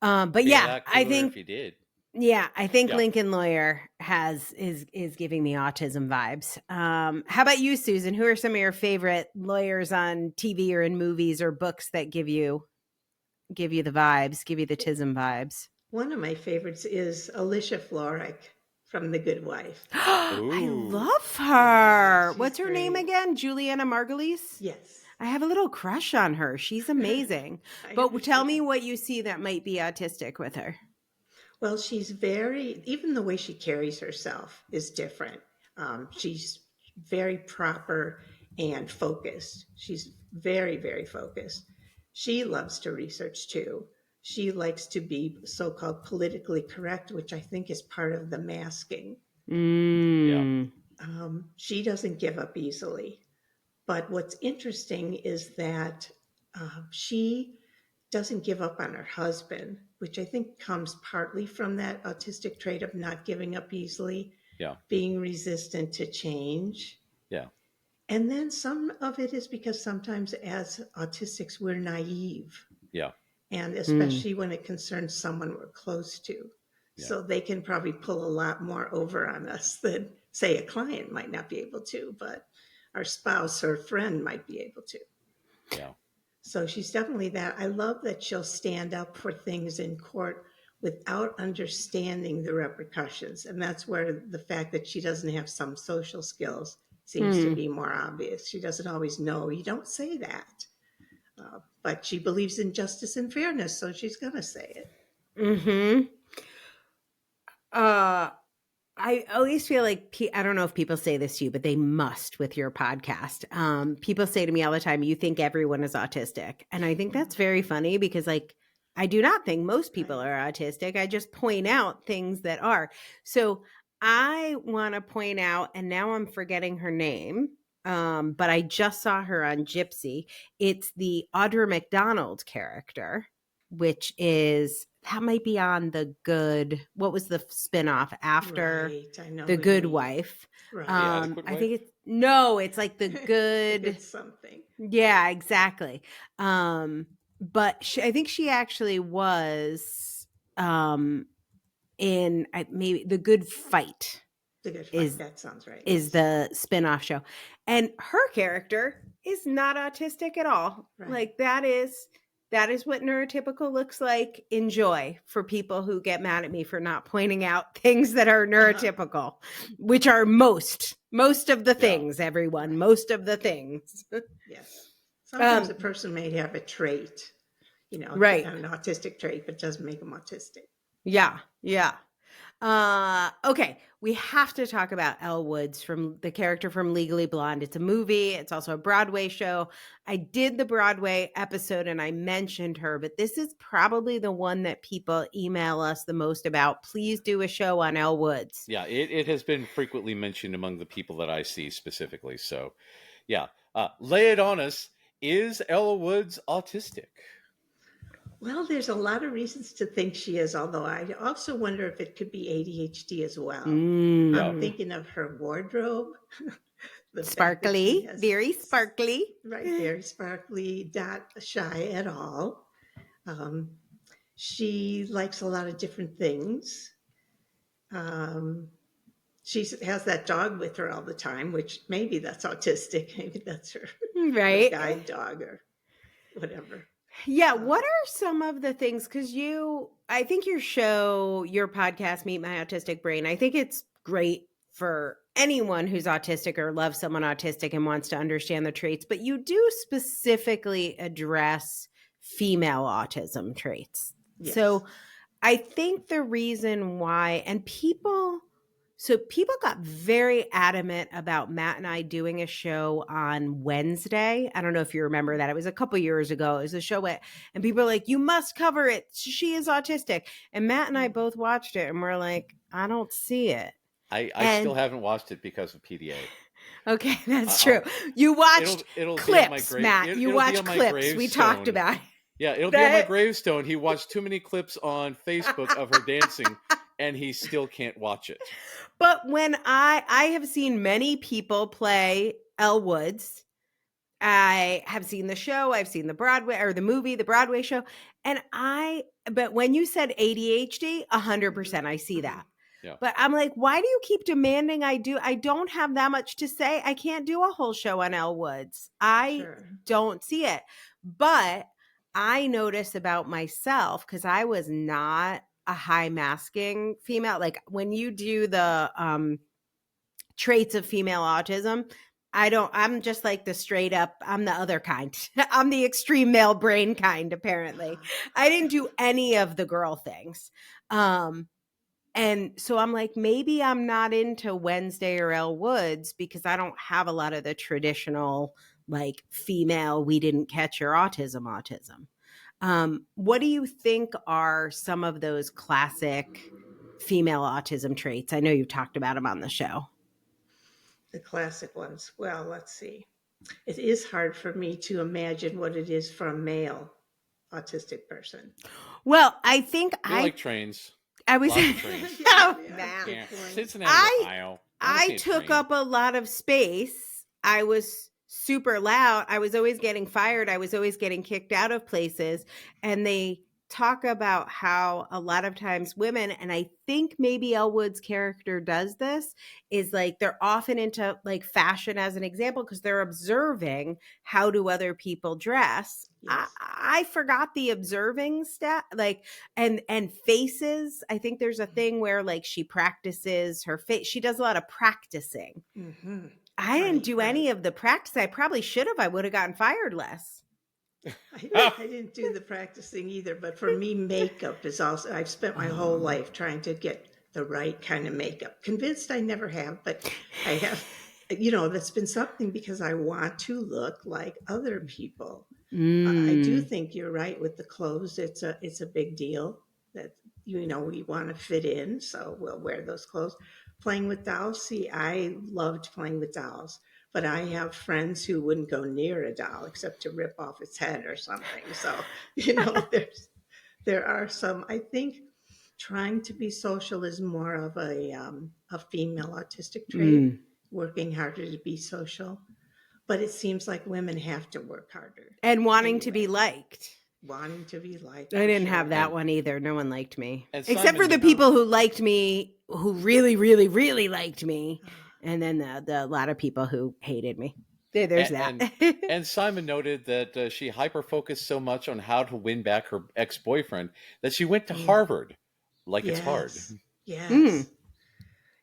But yeah, I think if you did. Yeah, I think Lincoln Lawyer is giving me autism vibes. How about you, Susan? Who are some of your favorite lawyers on TV or in movies or books that give you the vibes, give you the tism vibes? One of my favorites is Alicia Florrick from The Good Wife. I love her. What's her name again? Juliana Margulies? Yes. I have a little crush on her. She's amazing. But tell me what you see that might be autistic with her. Well, she's even the way she carries herself is different. She's very proper and focused. She's very, very focused. She loves to research too. She likes to be so-called politically correct, which I think is part of the masking. She doesn't give up easily. But what's interesting is that she doesn't give up on her husband, which I think comes partly from that autistic trait of not giving up easily, being resistant to change. Yeah. And then some of it is because sometimes as autistics, we're naive. Yeah. And especially when it concerns someone we're close to. Yeah. So they can probably pull a lot more over on us than, say, a client might not be able to, but our spouse or friend might be able to. Yeah. So she's definitely that. I love that she'll stand up for things in court without understanding the repercussions. And that's where the fact that she doesn't have some social skills seems to be more obvious. She doesn't always know, you don't say that. But she believes in justice and fairness, so she's going to say it. Mm-hmm. I always feel like, I don't know if people say this to you, but they must with your podcast. People say to me all the time, you think everyone is autistic. And I think that's very funny because I do not think most people are autistic. I just point out things that are. So I want to point out, and now I'm forgetting her name, but I just saw her on Gypsy. It's the Audra McDonald character, which is... that might be on The Good. What was the spinoff after The Good Wife? Right. I think it's like The Good. It's something. Yeah, exactly. But I think she actually was in maybe The Good Fight. The Good Fight. That sounds right. Is the spinoff show, and her character is not autistic at all. Right. Like that That is what neurotypical looks like. Enjoy for people who get mad at me for not pointing out things that are neurotypical, which are most of the things, everyone, Right. most of the things. Yes. Sometimes a person may have a trait, Right. an autistic trait, but doesn't make them autistic. Yeah. Yeah. Okay, we have to talk about Elle Woods, from the character from Legally Blonde. It's a movie. It's also a Broadway show. I did the Broadway episode and I mentioned her, but this is probably the one that people email us the most about. Please do a show on Elle Woods. Yeah, it has been frequently mentioned among the people that I see specifically. So, yeah. Lay it on us. Is Elle Woods autistic? Well, there's a lot of reasons to think she is, although I also wonder if it could be ADHD as well. I'm thinking of her wardrobe. Sparkly, very sparkly. Right, very sparkly, not shy at all. She likes a lot of different things. She has that dog with her all the time, which maybe that's autistic. Maybe that's her, right, her guide dog or whatever. Yeah. What are some of the things? Because I think your podcast, Meet My Autistic Brain, I think it's great for anyone who's autistic or loves someone autistic and wants to understand the traits, but you do specifically address female autism traits. Yes. So I think the reason why, and people got very adamant about Matt and I doing a show on Wednesday. I don't know if you remember that. It was a couple years ago. It was a show and people were like, you must cover it. She is autistic. And Matt and I both watched it and we're like, I don't see it. I still haven't watched it because of PDA. Okay, that's true. You watched clips, Matt. You watched clips. We talked about it. Yeah, it'll be on my gravestone. He watched too many clips on Facebook of her dancing, and he still can't watch it. But when I have seen many people play Elle Woods, I have seen the show, I've seen the Broadway or the movie, the Broadway show, but when you said ADHD, 100%, I see that. Yeah. But I'm like, why do you keep demanding I do? I don't have that much to say. I can't do a whole show on Elle Woods. I don't see it. But I notice about myself, because I was not a high masking female. Like when you do the traits of female autism, I'm just like the straight up, I'm the other kind. I'm the extreme male brain kind, apparently. I didn't do any of the girl things. And so I'm like, maybe I'm not into Wednesday or Elle Woods because I don't have a lot of the traditional, like, female, we didn't catch your autism. What do you think are some of those classic female autism traits? I know you've talked about them on the show. The classic ones. Well, let's see. It is hard for me to imagine what it is for a male autistic person. Well, I think I like trains. I was Cincinnati, Ohio. I took up a lot of space. I was super loud. I was always getting fired. I was always getting kicked out of places. And they talk about how a lot of times women, and I think maybe Elle Woods' character does this, is like they're often into like fashion as an example because they're observing how do other people dress. Yes. I forgot the observing stat, like and faces. I think there's a thing where like she practices her face. She does a lot of practicing. Mm-hmm. I didn't do any of the practice. I probably should have. I would have gotten fired less. I didn't do the practicing either, but for me, makeup is also, I've spent my whole life trying to get the right kind of makeup. Convinced I never have, but I have, that's been something because I want to look like other people. I do think you're right with the clothes. It's a big deal that, we want to fit in, so we'll wear those clothes. Playing with dolls. See, I loved playing with dolls. But I have friends who wouldn't go near a doll except to rip off its head or something. So, there are some, I think trying to be social is more of a female autistic trait, working harder to be social. But it seems like women have to work harder. And wanting to be liked. Wanting to be liked. I didn't have that one either. No one liked me. Except for the people who liked me, who really, really, really liked me. And then the lot of people who hated me. There's And that. and Simon noted that she hyper-focused so much on how to win back her ex-boyfriend that she went to Mm. Harvard. Like it's hard. Yes. Mm. Yes. Oh,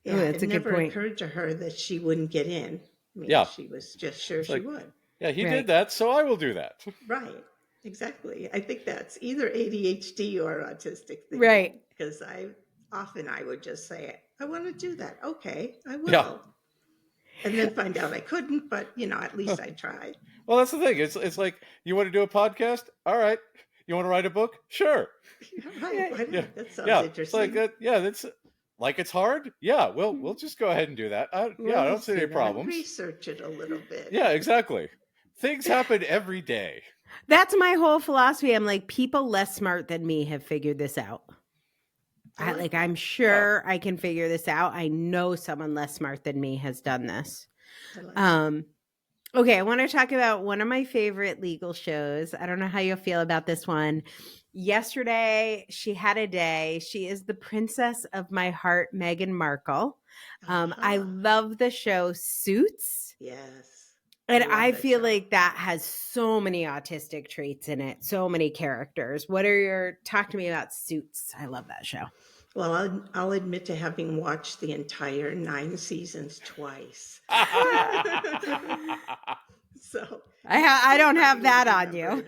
Yeah, it that's a good never point. occurred to her that she wouldn't get in. I mean, Yeah. she was just sure It's she like, would. yeah, he Right. did that, so I will do that. Right. Exactly. I think that's either ADHD or autistic thinking. Right. Because I would just say, I want to do that. Okay, I will. Yeah. And then find out I couldn't, but at least I tried. Well, that's the thing. It's like, you want to do a podcast? All right. You want to write a book? Sure. Right. Why not? Yeah. That sounds Yeah. interesting. It's like that. Yeah. That's like it's hard. Yeah. We'll just go ahead and do that. I We'll don't just see any do that. problems. Research it a little bit. Yeah. Exactly. Things happen every day. That's my whole philosophy. I'm like, people less smart than me have figured this out. I'm sure I can figure this out. I know someone less smart than me has done this. Okay, I want to talk about one of my favorite legal shows. I don't know how you'll feel about this one. Yesterday, she had a day. She is the princess of my heart, Meghan Markle. I love the show Suits. Yes. And I feel like that has so many autistic traits in it, so many characters. Talk to me about Suits. I love that show. Well, I'll admit to having watched the entire 9 seasons twice. So I don't have that on you.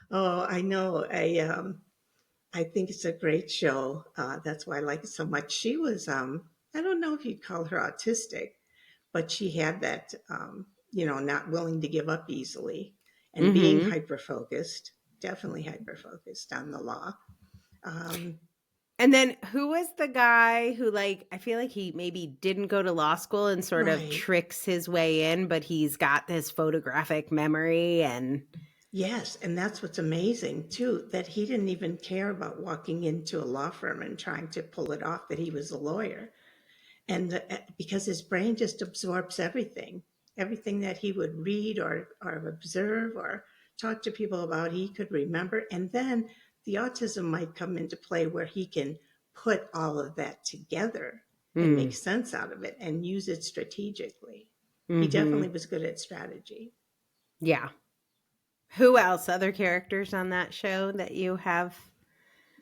Oh, I know. I think it's a great show. That's why I like it so much. She was, I don't know if you'd call her autistic, but she had that, not willing to give up easily and being hyper-focused, definitely hyper-focused on the law. And then who was the guy who, I feel like he maybe didn't go to law school and sort of tricks his way in, but he's got this photographic memory and... Yes, and that's what's amazing, too, that he didn't even care about walking into a law firm and trying to pull it off that he was a lawyer. And because his brain just absorbs everything that he would read or observe or talk to people about, he could remember. And then the autism might come into play where he can put all of that together and make sense out of it and use it strategically. He definitely was good at strategy. Yeah. Who else? Other characters on that show that you have?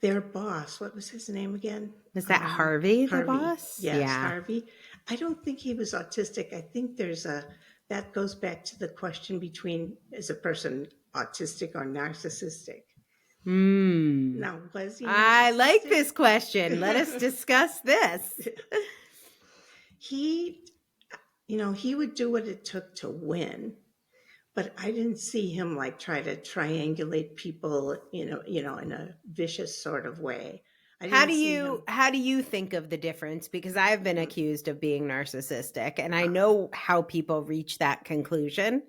Their boss, what was his name again? Was that Harvey, the boss? Yes, yeah. Harvey. I don't think he was autistic. I think that goes back to the question between, is a person autistic or narcissistic? Now, was he narcissistic? I like this question. Let us discuss this. He would do what it took to win, but I didn't see him try to triangulate people, in a vicious sort of way. How do you think of the difference? Because I've been accused of being narcissistic, and I know how people reach that conclusion.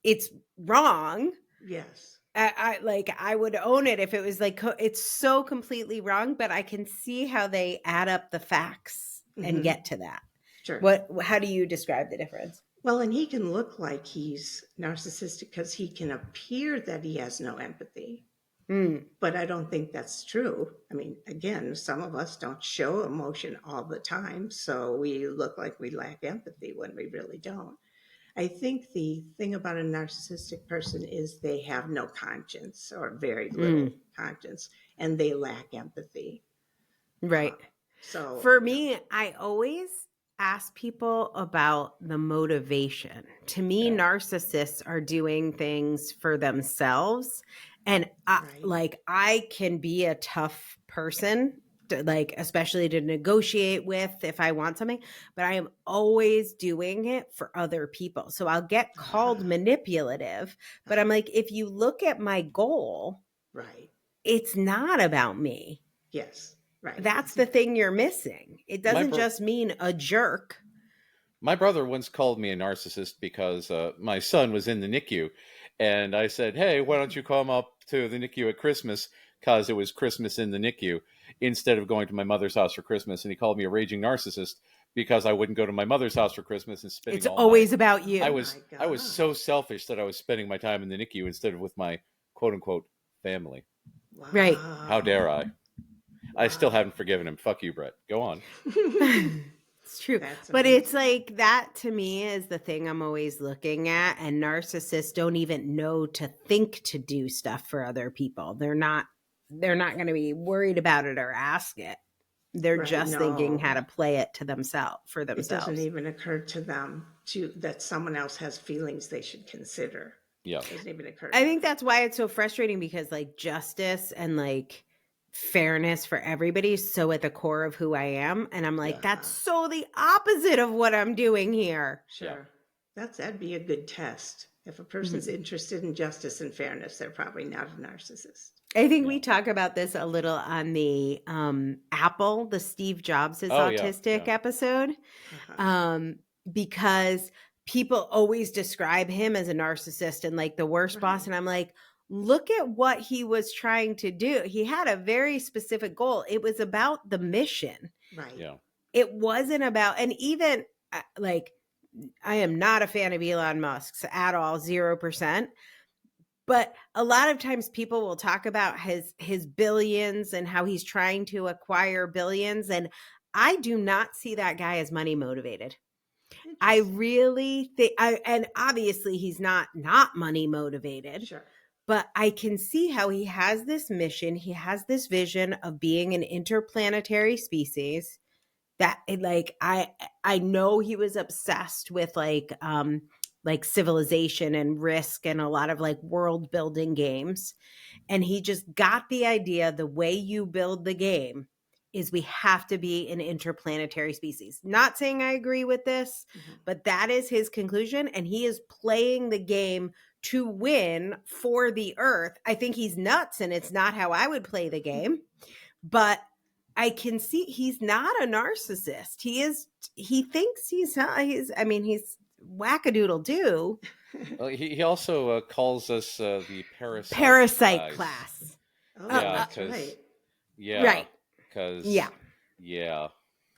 It's wrong. Yes. I would own it if it was it's so completely wrong, but I can see how they add up the facts and get to that. Sure. How do you describe the difference? Well, and he can look like he's narcissistic because he can appear that he has no empathy. But I don't think that's true. I mean, again, some of us don't show emotion all the time, so we look like we lack empathy when we really don't. I think the thing about a narcissistic person is they have no conscience or very little conscience, and they lack empathy. Right. So for me, I always ask people about the motivation. To me, narcissists are doing things for themselves. And I can be a tough person, especially to negotiate with if I want something, but I am always doing it for other people. So I'll get called manipulative, but I'm like, if you look at my goal, it's not about me. Yes. Right. That's the thing you're missing. It doesn't just mean a jerk. My brother once called me a narcissist because my son was in the NICU. And I said, hey, why don't you come up to the NICU at Christmas? Because it was Christmas in the NICU instead of going to my mother's house for Christmas. And he called me a raging narcissist because I wouldn't go to my mother's house for Christmas and spending It's always about you. I was so selfish that I was spending my time in the NICU instead of with my quote unquote family. Wow. Right. How dare I? I still haven't forgiven him. Fuck you, Brett. Go on. It's true. That's But it's amazing. like that to me is the thing I'm always looking at. And narcissists don't even know to think to do stuff for other people. They're not going to be worried about it or ask it. They're Right. just thinking how No, to play it to themselves for it doesn't themselves. even occur to them that someone else has feelings they should consider. Yeah. It doesn't even occur to I think them. that's why it's so frustrating because like justice and like fairness for everybody is so at the core of who I am. And I'm like, Yeah. that's so the opposite of what I'm doing here. Sure. That'd be a good test. If a person's interested in justice and fairness, they're probably not a narcissist. I think Yeah. we talk about this a little on the Apple, the Steve Jobs is Oh, yeah, autistic yeah. episode, because people always describe him as a narcissist and like the worst boss. Right. And I'm like, look at what he was trying to do. He had a very specific goal. It was about the mission. Right. Yeah. It wasn't about, and even like, I am not a fan of Elon Musk's at all, 0%. But a lot of times people will talk about his billions and how he's trying to acquire billions. And I do not see that guy as money motivated. I Interesting. really think, and obviously he's not money motivated, Sure. but I can see how he has this mission. He has this vision of being an interplanetary species that like, I know he was obsessed with like civilization and risk and a lot of like world building games. And he just got the idea the way you build the game is we have to be an interplanetary species. Not saying I agree with this, but that is his conclusion. And he is playing the game to win for the earth. I think he's nuts and it's not how I would play the game, but I can see he's not a narcissist. He thinks he's wackadoodle do. Well, he also calls us the Parasite class. Oh, Yeah, that's 'cause- right. Yeah. Right. Because Yeah. Yeah.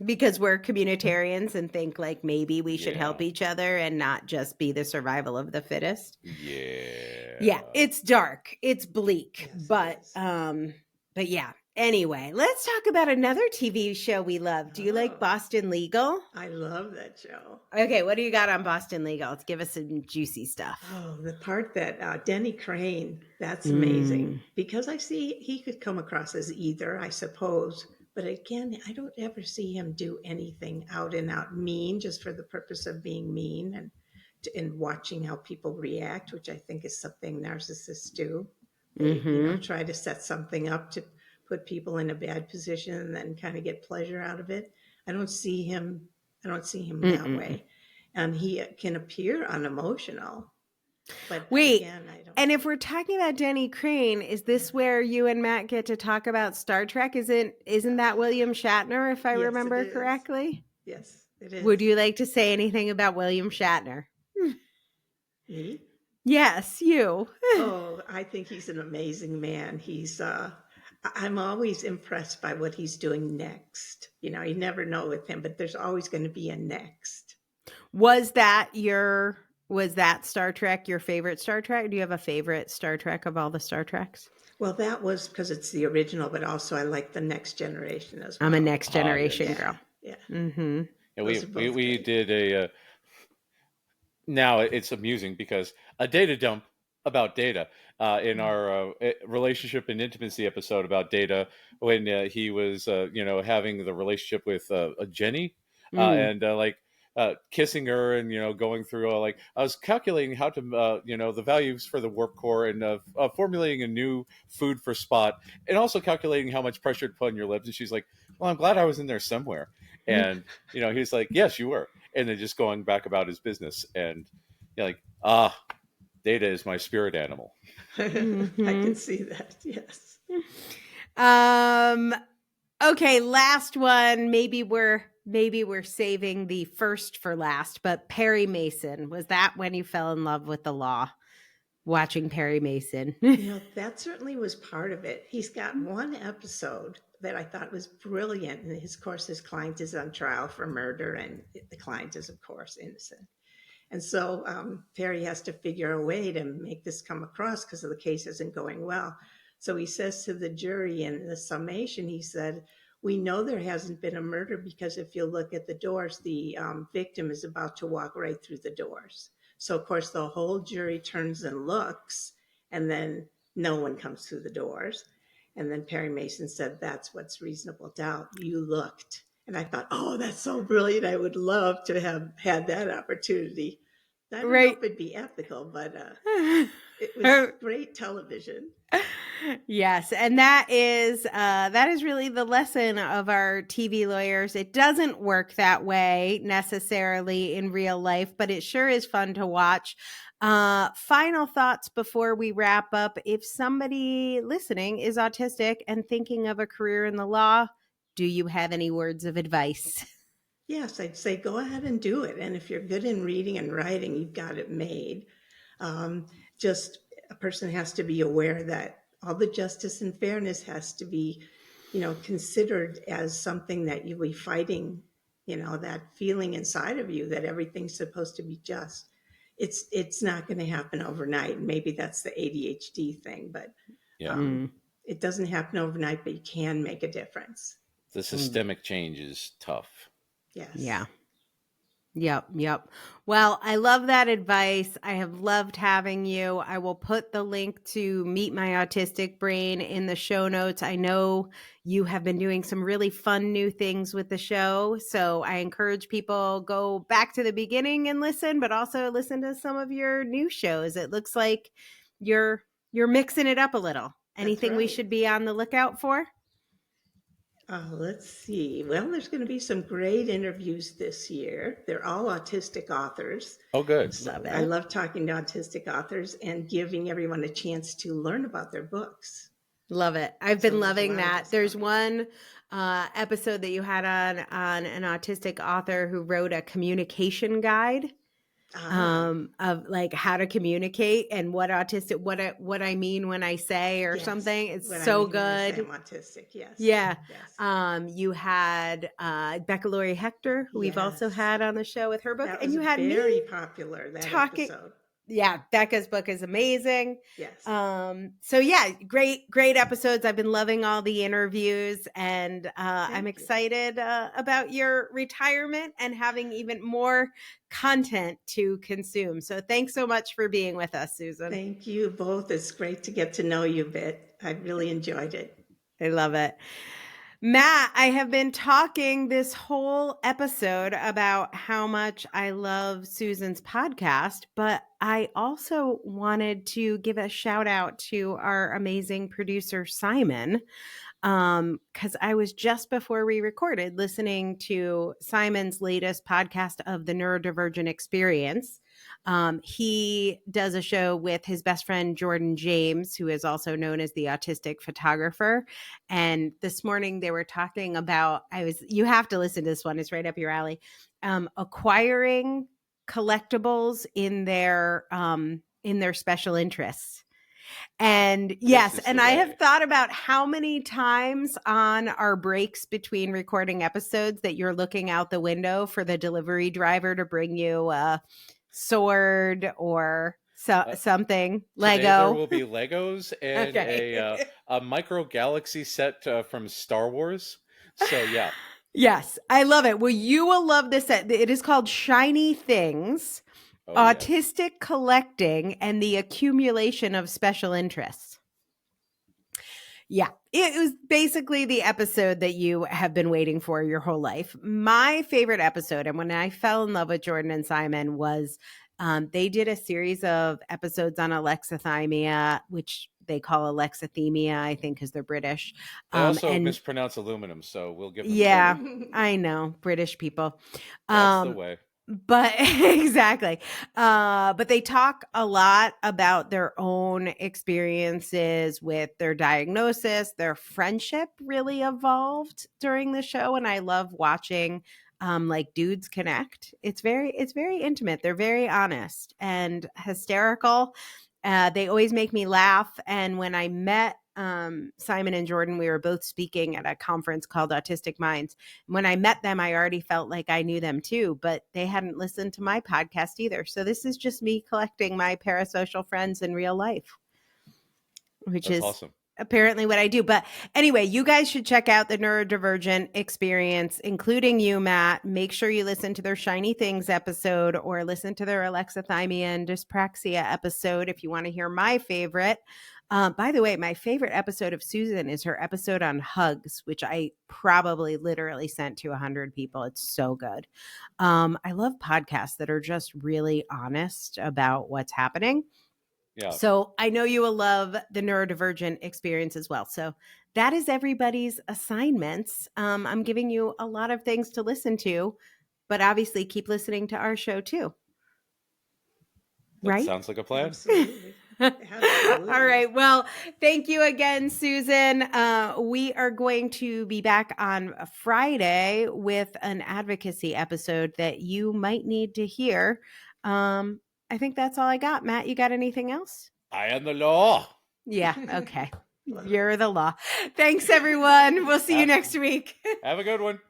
Because we're communitarians and think like maybe we should Yeah. help each other and not just be the survival of the fittest. Yeah. Yeah, it's dark. It's bleak. Yes, it but is. but yeah. Anyway, let's talk about another TV show we love. Do you Oh. like Boston Legal? I love that show. Okay, what do you got on Boston Legal? Let's give us some juicy stuff. Oh, the part that Denny Crane, that's amazing. Because I see he could come across as either, I suppose. But again, I don't ever see him do anything out and out mean just for the purpose of being mean and watching how people react, which I think is something narcissists do. They try to set something up to put people in a bad position and then kind of get pleasure out of it. I don't see him that way. And he can appear unemotional. But Wait, again, I don't. and if we're talking about Denny Crane, is this where you and Matt get to talk about Star Trek? Isn't that William Shatner, if I Yes, it remember is. correctly? Yes, it is. Would you like to say anything about William Shatner? Me? Yes, you. Oh, I think he's an amazing man. I'm always impressed by what he's doing next. You never know with him, but there's always going to be a next. Was that Star Trek your favorite Star Trek? Do you have a favorite Star Trek of all the Star Treks? Well, that was because it's the original, but also I like the Next Generation as well. I'm a Next Generation yeah, girl. Yeah. Mm-hmm. Yeah, Those are both we great. did a. Now it's amusing because a data dump about Data in our relationship and intimacy episode about Data when he was having the relationship with Jenny and kissing her and going through like I was calculating how to the values for the warp core and formulating a new food for Spot and also calculating how much pressure to put on your lips, and she's like, well, I'm glad I was in there somewhere. And he's like, yes, you were. And then just going back about his business, and like, Data is my spirit animal. I can see that. Yes. Okay, last one. Maybe we're saving the first for last, but Perry Mason. Was that when you fell in love with the law? Watching Perry Mason. That certainly was part of it. He's got one episode that I thought was brilliant. And his client is on trial for murder, and the client is, of course, innocent. And so Perry has to figure a way to make this come across because the case isn't going well. So he says to the jury in the summation, he said, We know there hasn't been a murder because if you look at the doors, the victim is about to walk right through the doors. So, of course, the whole jury turns and looks, and then no one comes through the doors. And then Perry Mason said, that's what's reasonable doubt. You looked. And I thought, oh, that's so brilliant. I would love to have had that opportunity. I don't know if it'd be ethical, but it was great television. Yes, and that is really the lesson of our TV lawyers. It doesn't work that way necessarily in real life, but it sure is fun to watch. Final thoughts before we wrap up. If somebody listening is autistic and thinking of a career in the law, do you have any words of advice? Yes, I'd say go ahead and do it. And if you're good in reading and writing, you've got it made. Just a person has to be aware that all the justice and fairness has to be, considered as something that you'll be fighting, that feeling inside of you that everything's supposed to be just. It's not going to happen overnight. Maybe that's the ADHD thing, but it doesn't happen overnight, but you can make a difference. The systemic change is tough. Yes. Yeah. Yep. Well, I love that advice. I have loved having you. I will put the link to Meet My Autistic Brain in the show notes. I know you have been doing some really fun new things with the show. So I encourage people go back to the beginning and listen, but also listen to some of your new shows. It looks like you're mixing it up a little. Anything we should be on the lookout for? Let's see. Well, there's going to be some great interviews this year. They're all autistic authors. Oh, good. Love it. I love talking to autistic authors and giving everyone a chance to learn about their books. Love it. I've been loving that. There's one episode that you had on an autistic author who wrote a communication guide. Of like how to communicate and what I mean when I say or something. It's so good. I'm autistic, yes. Yeah. Yes. You had Becca Laurie Hector, who we've also had on the show with her book, that and you had very popular that episode. Yeah, Becca's book is amazing. Yes. So yeah, great episodes. I've been loving all the interviews, and I'm excited about your retirement and having even more content to consume. So thanks so much for being with us, Susan. Thank you both. It's great to get to know you a bit. I really enjoyed it. I love it. Matt, I have been talking this whole episode about how much I love Susan's podcast, but I also wanted to give a shout out to our amazing producer, Simon, because I was just before we recorded listening to Simon's latest podcast of the Neurodivergent Experience. He does a show with his best friend, Jordan James, who is also known as the Autistic Photographer. And this morning they were talking about, you have to listen to this one. It's right up your alley. Acquiring collectibles in their special interests. And yes, and I have thought about how many times on our breaks between recording episodes that you're looking out the window for the delivery driver to bring you a sword or something. Lego. There will be Legos and a micro galaxy set from Star Wars. So yeah. Yes, I love it. Well, you will love this set. It is called Shiny Things. Autistic Collecting and the Accumulation of Special Interests. Yeah, it was basically the episode that you have been waiting for your whole life. My favorite episode, and when I fell in love with Jordan and Simon, was they did a series of episodes on alexithymia, which they call alexithymia, I think, because they're British. They also mispronounce aluminum, so we'll give them credit. I know, British people. That's the way. But exactly. But they talk a lot about their own experiences with their diagnosis. Their friendship really evolved during the show. And I love watching like dudes connect. It's very intimate. They're very honest and hysterical. They always make me laugh. And when I met Simon and Jordan, we were both speaking at a conference called Autistic Minds. When I met them, I already felt like I knew them too, but they hadn't listened to my podcast either. So this is just me collecting my parasocial friends in real life, which is awesome. apparently what I do. But anyway, you guys should check out the neurodivergent experience, including you, Matt. Make sure you listen to their Shiny Things episode or listen to their alexithymia and dyspraxia episode if you want to hear my favorite. By the way, my favorite episode of Susan is her episode on hugs, which I probably literally sent to 100 people. It's so good. I love podcasts that are just really honest about what's happening. Yeah. So I know you will love the neurodivergent experience as well. So that is everybody's assignments. I'm giving you a lot of things to listen to, but obviously keep listening to our show too. That right? sounds like a plan. Absolutely. Absolutely. All right. Well, thank you again, Susan. We are going to be back on Friday with an advocacy episode that you might need to hear. I think that's all I got. Matt, you got anything else? I am the law. Yeah. Okay. You're the law. Thanks, everyone. We'll see you next week. Have a good one.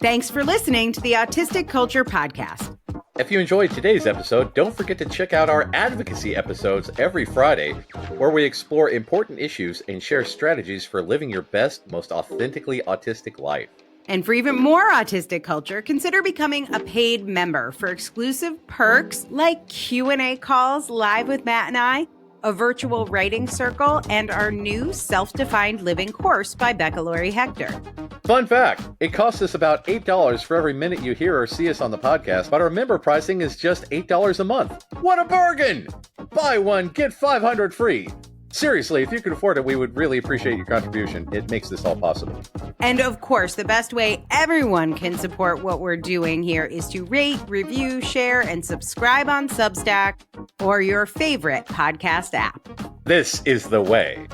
Thanks for listening to the Autistic Culture Podcast. If you enjoyed today's episode, don't forget to check out our advocacy episodes every Friday, where we explore important issues and share strategies for living your best, most authentically autistic life. And for even more autistic culture, consider becoming a paid member for exclusive perks like Q&A calls live with Matt and I, a virtual writing circle, and our new self-defined living course by Becca Laurie Hector. Fun fact, it costs us about $8 for every minute you hear or see us on the podcast, but our member pricing is just $8 a month. What a bargain! Buy one, get 500 free. Seriously, if you could afford it, we would really appreciate your contribution. It makes this all possible. And of course, the best way everyone can support what we're doing here is to rate, review, share, and subscribe on Substack or your favorite podcast app. This is the way.